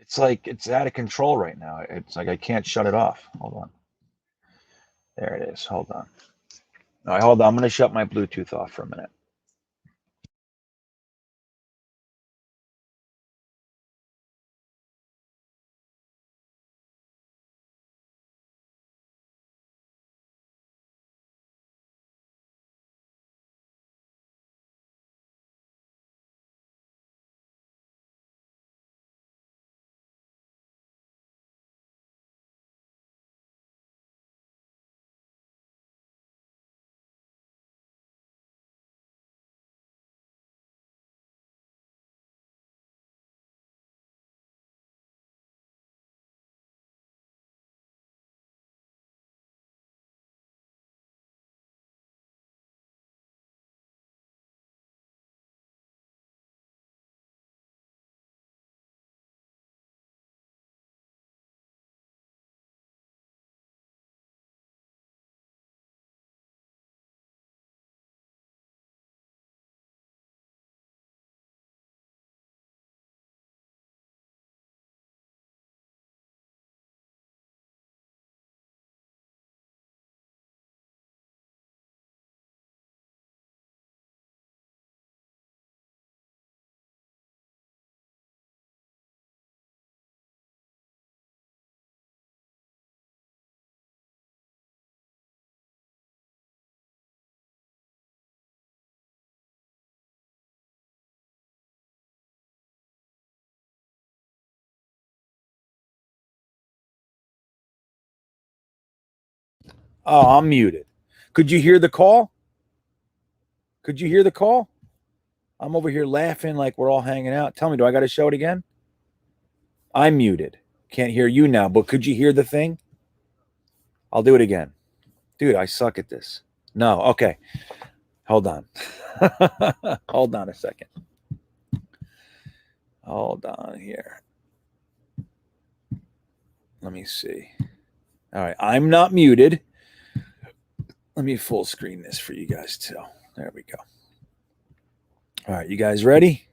It's like it's out of control right now. It's like I can't shut it off. Hold on. There it is. Hold on. All right, hold on. I'm going to shut my Bluetooth off for a minute. Oh, I'm muted. Could you hear the call? Could you hear the call? I'm over here laughing like we're all hanging out. Tell me, do I got to show it again? I'm muted. Can't hear you now, but could you hear the thing? I'll do it again. Dude, I suck at this. No, okay. Hold on. Hold on a second. Hold on here. Let me see. All right, I'm not muted. Let me full screen this for you guys too. There we go. All right, you guys ready?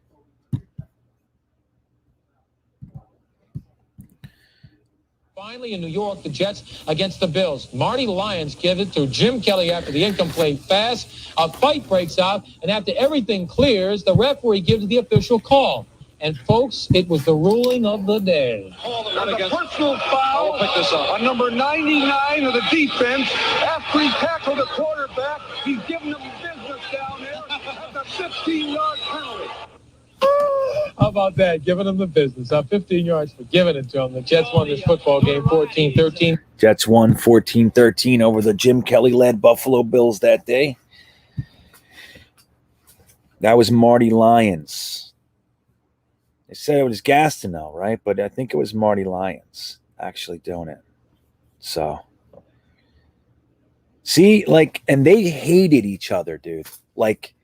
Finally, in New York, the Jets against the Bills. Marty Lyons gives it to Jim Kelly after the incomplete pass. A fight breaks out, and after everything clears, the referee gives the official call. And, folks, it was the ruling of the day. And a personal foul on number 99 of the defense. After he tackled the quarterback, he's giving them business down there. That's a 15-yard penalty. How about that? Giving them the business. 15 yards for giving it to them. The Jets won this football game 14-13. Jets won 14-13 over the Jim Kelly-led Buffalo Bills that day. That was Marty Lyons. They said it was Gastineau, right? But I think it was Marty Lyons actually doing it. So, see, like, and they hated each other, dude. Like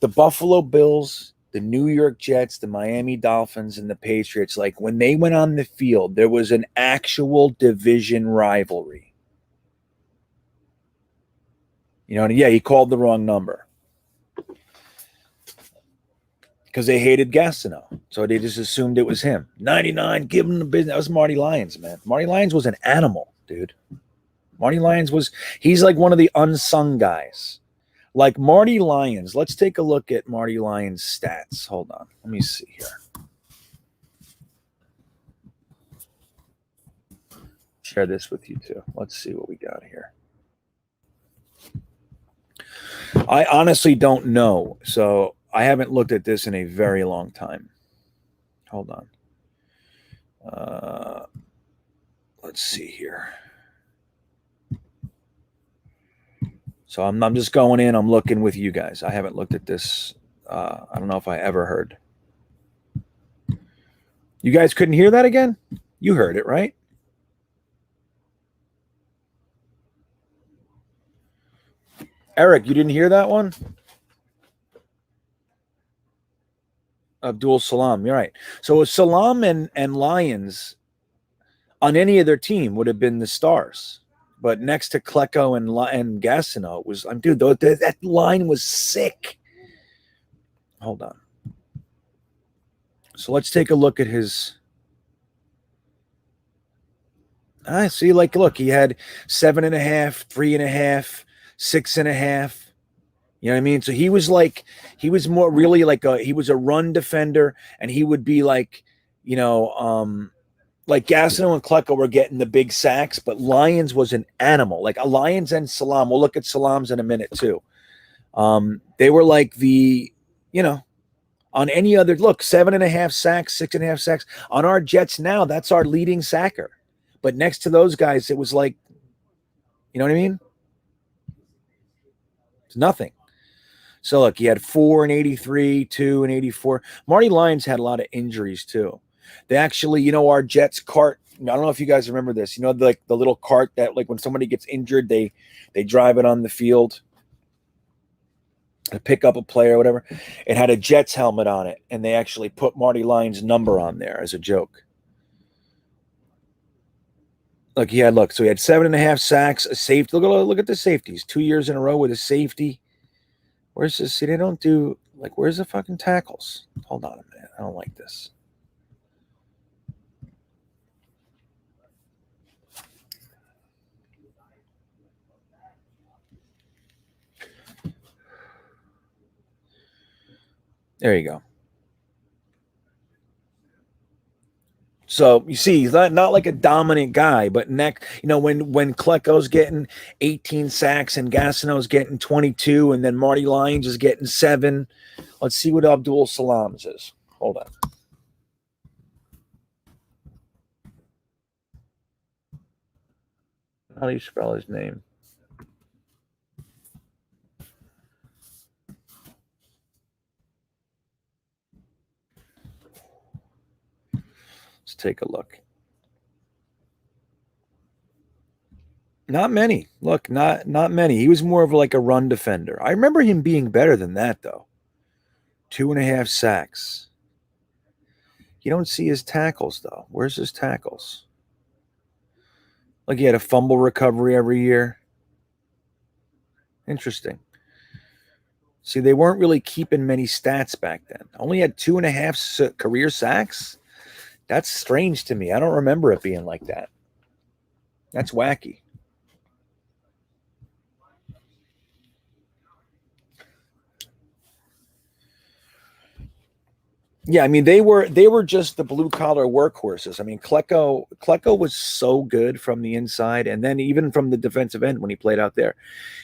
the Buffalo Bills, the New York Jets, the Miami Dolphins, and the Patriots, like when they went on the field, there was an actual division rivalry. You know, yeah, he called the wrong number because they hated Gastineau. So they just assumed it was him. 99, give him the business. That was Marty Lyons, man. Marty Lyons was an animal, dude. Marty Lyons he's like one of the unsung guys. Like Marty Lyons, let's take a look at Marty Lyons' stats. Hold on. Let me see here. Share this with you too. Let's see what we got here. I honestly don't know. So I haven't looked at this in a very long time. Hold on. Let's see here. So I'm just going in. I'm looking with you guys. I haven't looked at this. I don't know if I ever heard. You guys couldn't hear that again? You heard it, right? Eric, you didn't hear that one? Abdul Salam, you're right. So Salam and Lyons on any other team would have been the stars. But next to Klecko and Gastineau, it was, dude, that line was sick. Hold on. So let's take a look at his I see. Like, look, he had 7.5, 3.5, 6.5. You know what I mean? So he was more really he was a run defender, and he would be like, like Gastineau and Klecko were getting the big sacks, but Lyons was an animal. Like a Lyons and Salam. We'll look at Salam's in a minute too. They were like on any other look, 7.5 sacks, 6.5 sacks. On our Jets now, that's our leading sacker. But next to those guys, it was like, you know what I mean? It's nothing. So look, he had 4 and 83, 2 and 84. Marty Lyons had a lot of injuries too. They actually, our Jets cart. I don't know if you guys remember this. Like the little cart that, like, when somebody gets injured, they drive it on the field to pick up a player or whatever. It had a Jets helmet on it, and they actually put Marty Lyons' number on there as a joke. So he had 7.5 sacks, a safety. Look at the safeties. 2 years in a row with a safety. Where's this? See, they don't do, like, where's the fucking tackles? Hold on a minute. I don't like this. There you go. So you see, he's not like a dominant guy, but when Klecko's getting 18 sacks and Gastineau's getting 22, and then Marty Lyons is getting 7. Let's see what Abdul Salam's is. Hold on. How do you spell his name? Let's take a look. Not many. Look, not many. He was more of like a run defender. I remember him being better than that, though. 2.5 sacks. You don't see his tackles, though. Where's his tackles? Like, he had a fumble recovery every year. Interesting. See, they weren't really keeping many stats back then. Only had 2.5 career sacks. That's strange to me. I don't remember it being like that. That's wacky. Yeah, I mean, they were just the blue collar workhorses. I mean, Klecko was so good from the inside, and then even from the defensive end when he played out there,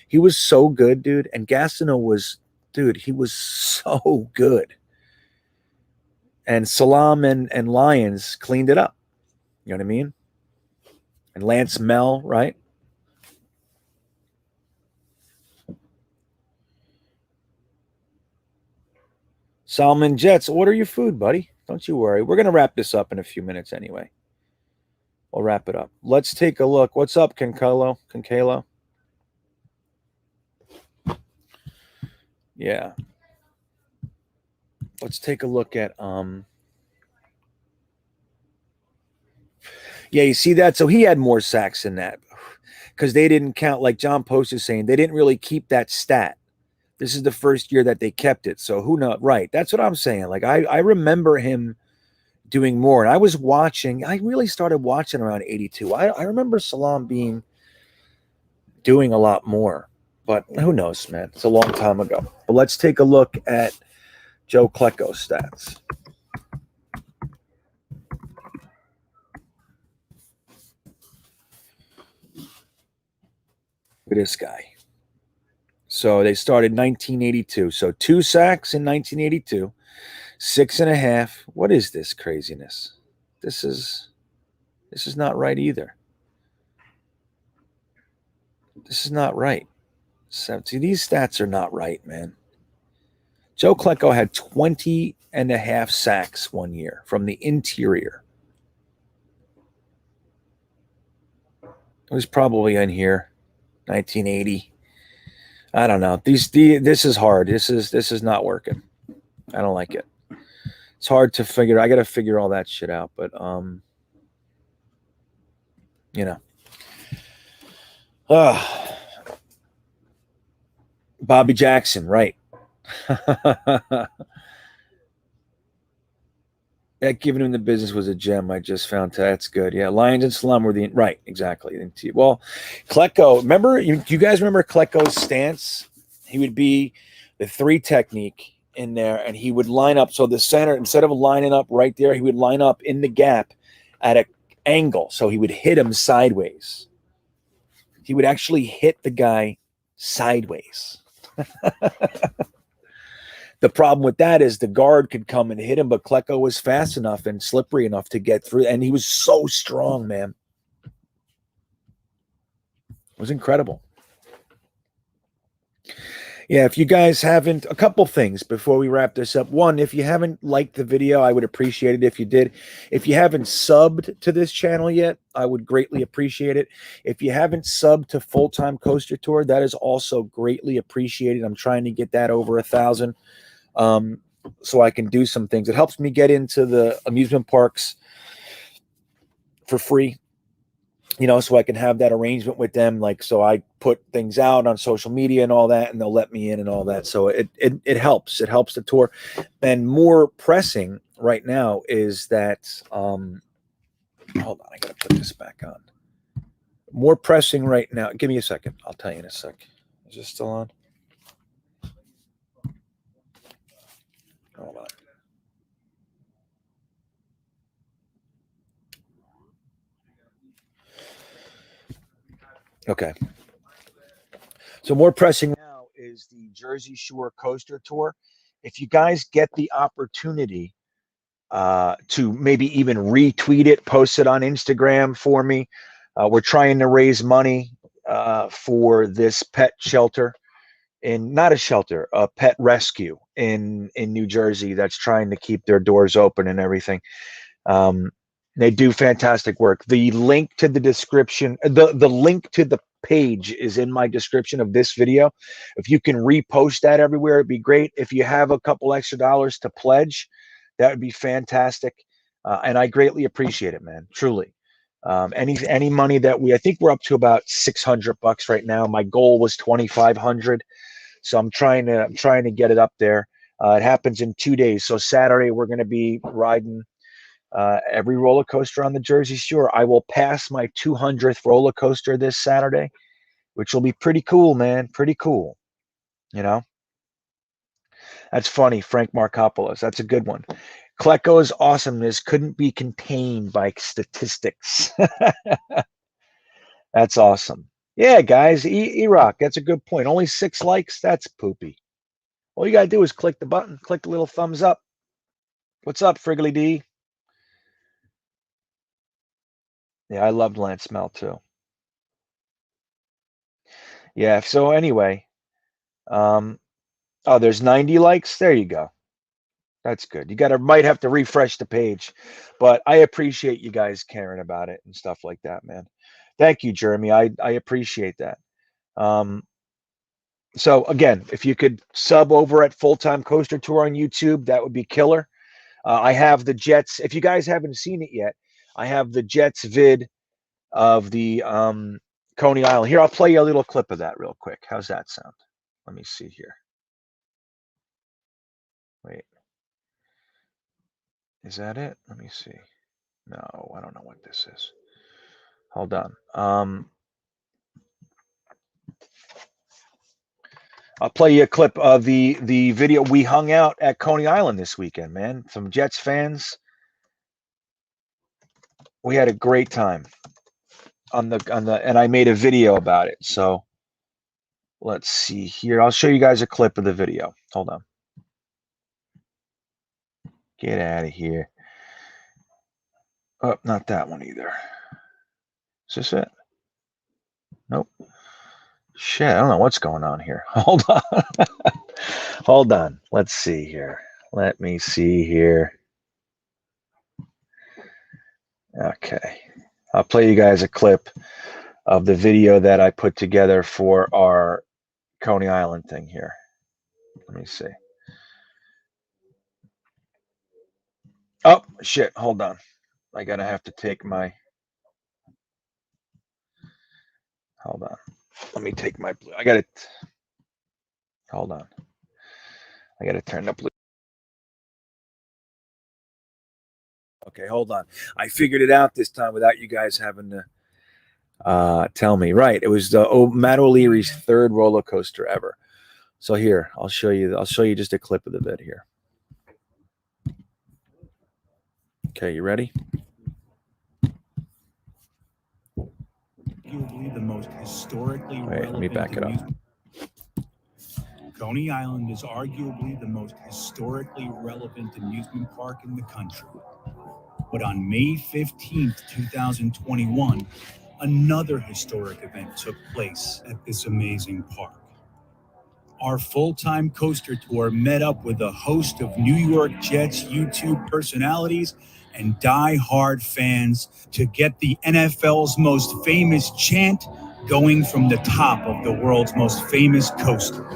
he was so good, dude. And Gastineau he was so good. And Salam and Lyons cleaned it up. You know what I mean? And Lance Mel, right? Salmon Jets, order your food, buddy. Don't you worry. We're going to wrap this up in a few minutes anyway. We'll wrap it up. Let's take a look. What's up, Concalo? Yeah. Let's take a look at yeah, you see that? So he had more sacks than that because they didn't count, like John Post is saying, they didn't really keep that stat. This is the first year that they kept it. So who knows? Right. That's what I'm saying. Like, I remember him doing more. And I really started watching around 82. I remember Salam doing a lot more. But who knows, man? It's a long time ago. But let's take a look at Joe Klecko's stats. Look at this guy. So they started 1982. So 2 sacks in 1982, 6.5. What is this craziness? This is not right either. This is not right. See, these stats are not right, man. Joe Klecko had 20.5 sacks one year from the interior. It was probably in here, 1980. I don't know. This is hard. This is not working. I don't like it. It's hard to figure. I got to figure all that shit out. But Bobby Jackson, right? Yeah, giving him the business was a gem. I just found that's good. Yeah, Lions and Slum were the right, exactly. Well, Klecko, remember do you guys remember Klecko's stance? He would be the 3 technique in there, and he would line up. So the center, instead of lining up right there, he would line up in the gap at an angle. So he would hit him sideways. He would actually hit the guy sideways. The problem with that is the guard could come and hit him, but Klecko was fast enough and slippery enough to get through. And he was so strong, man. It was incredible. Yeah, if you guys haven't, a couple things before we wrap this up. One, if you haven't liked the video, I would appreciate it if you did. If you haven't subbed to this channel yet, I would greatly appreciate it. If you haven't subbed to Full-Time Coaster Tour, that is also greatly appreciated. I'm trying to get that over 1,000. So I can do some things. It helps me get into the amusement parks for free, so I can have that arrangement with them. Like, so I put things out on social media and all that, and they'll let me in and all that. So it helps. It helps the tour. And more pressing right now is that, hold on, I got to put this back on. More pressing right now. Give me a second. I'll tell you in a sec. Is this still on? Hold on. Okay. So more pressing now is the Jersey Shore Coaster Tour. If you guys get the opportunity to maybe even retweet it, post it on Instagram for me. We're trying to raise money for this pet shelter. Not a shelter, a pet rescue in New Jersey that's trying to keep their doors open and everything. They do fantastic work. The link to the description, the link to the page is in my description of this video. If you can repost that everywhere, it'd be great. If you have a couple extra dollars to pledge, that would be fantastic. And I greatly appreciate it, man. Truly. Any money that I think we're up to about $600 right now. My goal was 2,500. So I'm trying to get it up there. It happens in 2 days. So Saturday we're going to be riding every roller coaster on the Jersey Shore. I will pass my 200th roller coaster this Saturday, which will be pretty cool, man. Pretty cool. That's funny, Frank Markopoulos. That's a good one. Klecko's awesomeness couldn't be contained by statistics. That's awesome. Yeah, guys, E-Rock, that's a good point. Only 6 likes? That's poopy. All you got to do is click the button, click the little thumbs up. What's up, Friggly D? Yeah, I loved Lance Mel too. Yeah, so anyway, there's 90 likes. There you go. That's good. You might have to refresh the page, but I appreciate you guys caring about it and stuff like that, man. Thank you, Jeremy. I appreciate that. So again, if you could sub over at Full-Time Coaster Tour on YouTube, that would be killer. I have the Jets. If you guys haven't seen it yet, I have the Jets vid of the Coney Island. Here, I'll play you a little clip of that real quick. How's that sound? Let me see here. Wait. Is that it? Let me see. No, I don't know what this is. Hold on. I'll play you a clip of the video. We hung out at Coney Island this weekend, man. Some Jets fans. We had a great time and I made a video about it. So let's see here. I'll show you guys a clip of the video. Hold on. Get out of here. Oh, not that one either. Is this it? Nope. Shit, I don't know what's going on here. Hold on. Hold on. Let's see here. Let me see here. Okay. I'll play you guys a clip of the video that I put together for our Coney Island thing here. Let me see. Oh, shit. Hold on. I gotta have to take my... Hold on. Let me take my... I gotta... Hold on. I gotta turn the blue... Okay, hold on. I figured it out this time without you guys having to tell me. Right, it was Matt O'Leary's third roller coaster ever. So here, I'll show you just a clip of the vid here. Okay, you ready? Arguably the most historically relevant. Let me back it up. Coney Island is arguably the most historically relevant amusement park in the country. But on May 15th, 2021, another historic event took place at this amazing park. Our full-time coaster tour met up with a host of New York Jets YouTube personalities and die-hard fans to get the NFL's most famous chant going from the top of the world's most famous coaster.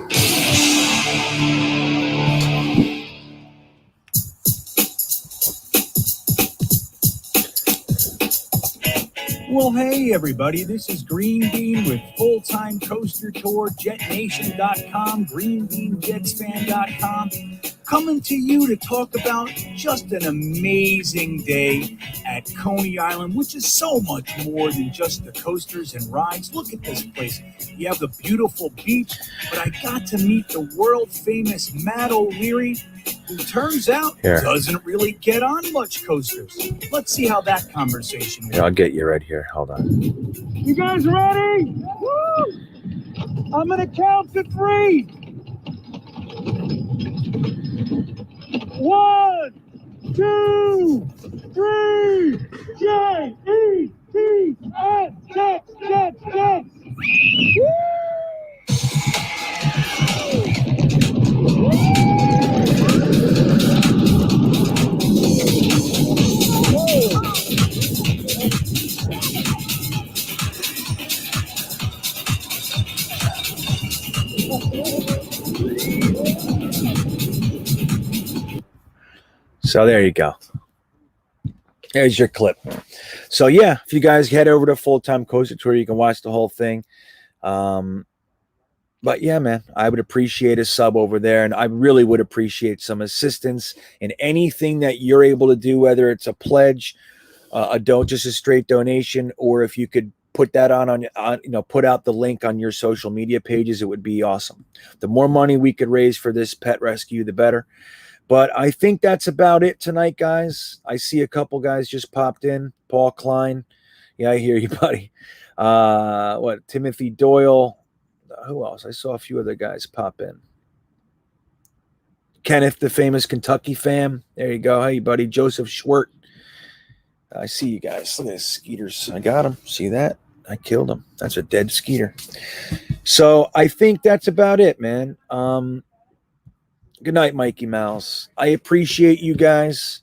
Well, hey, everybody, this is GreenBean with Full-Time Coaster Tour, Jetnation.com, GreenBeanjetsfan.com, coming to you to talk about just an amazing day at Coney Island, which is so much more than just the coasters and rides. Look at this place. You have the beautiful beach, but I got to meet the world-famous Matt O'Leary, who turns out doesn't really get on much coasters. Let's see how that conversation went. I'll get you right here. Hold on. You guys ready? Woo! I'm going to count to 3. 1, 2, 3. J-E-T-S, Jets, Jets, Jets. Woo! So there you go. There's your clip. So yeah, if you guys head over to Full-Time Coaster Tour, you can watch the whole thing. But yeah, man, I would appreciate a sub over there, and I really would appreciate some assistance in anything that you're able to do, whether it's a pledge, just a straight donation, or if you could put that put out the link on your social media pages, it would be awesome. The more money we could raise for this pet rescue, the better. But I think that's about it tonight, guys. I see a couple guys just popped in. Paul Klein. Yeah, I hear you, buddy. Timothy Doyle. Who else? I saw a few other guys pop in. Kenneth, the famous Kentucky fam. There you go. Hey, buddy. Joseph Schwert. I see you guys. Look at this skeeters. I got him. See that? I killed him. That's a dead skeeter. So I think that's about it, man. Good night, Mikey Mouse. I appreciate you guys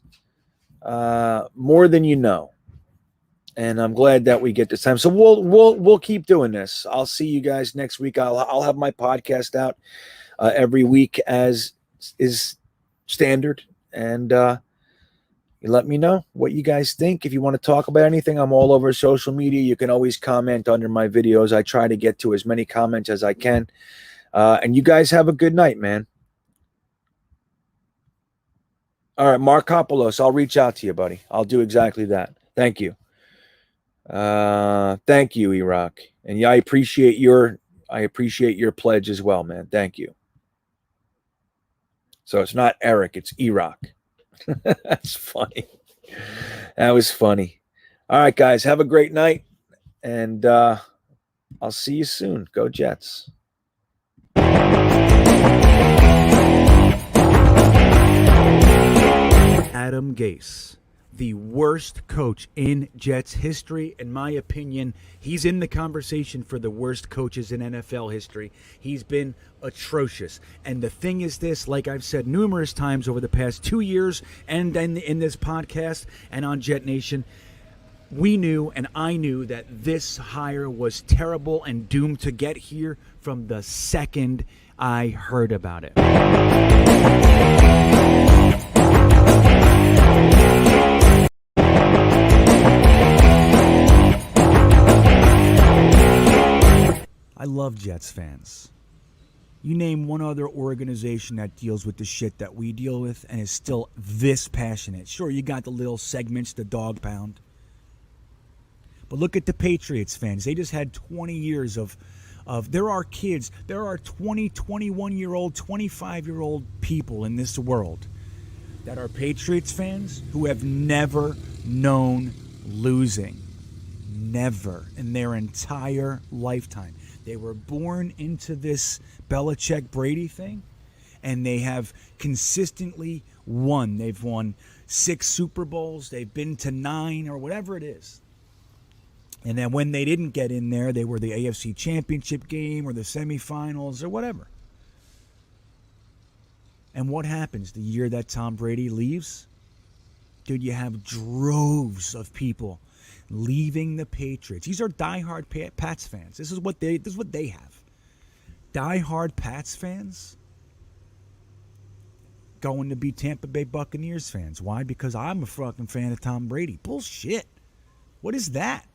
more than you know, and I'm glad that we get this time. So we'll keep doing this. I'll see you guys next week. I'll have my podcast out every week as is standard, and you let me know what you guys think. If you want to talk about anything, I'm all over social media. You can always comment under my videos. I try to get to as many comments as I can, and you guys have a good night, man. All right, Markopoulos, I'll reach out to you, buddy. I'll do exactly that. Thank you. Thank you, Iraq. And yeah, I appreciate your pledge as well, man. Thank you. So it's not Eric, it's Iraq. That's funny. That was funny. All right, guys, have a great night, and I'll see you soon. Go Jets. Adam Gase, the worst coach in Jets history. In my opinion, he's in the conversation for the worst coaches in NFL history. He's been atrocious. And the thing is this, like I've said numerous times over the past 2 years and in this podcast and on Jet Nation, we knew and I knew that this hire was terrible and doomed to get here from the second I heard about it. I love Jets fans. You name one other organization that deals with the shit that we deal with and is still this passionate. Sure, you got the little segments, the dog pound. But look at the Patriots fans. They just had 20 years of there are kids, there are 20, 21-year-old, 25-year-old people in this world that are Patriots fans who have never known losing. Never in their entire lifetime. They were born into this Belichick-Brady thing, and they have consistently won. They've won 6 Super Bowls. They've been to 9 or whatever it is. And then when they didn't get in there, they were the AFC Championship game or the semifinals or whatever. And what happens the year that Tom Brady leaves? Dude, you have droves of people leaving the Patriots. These are diehard Pats fans. This is what they have. Diehard Pats fans going to be Tampa Bay Buccaneers fans. Why? Because I'm a fucking fan of Tom Brady. Bullshit. What is that?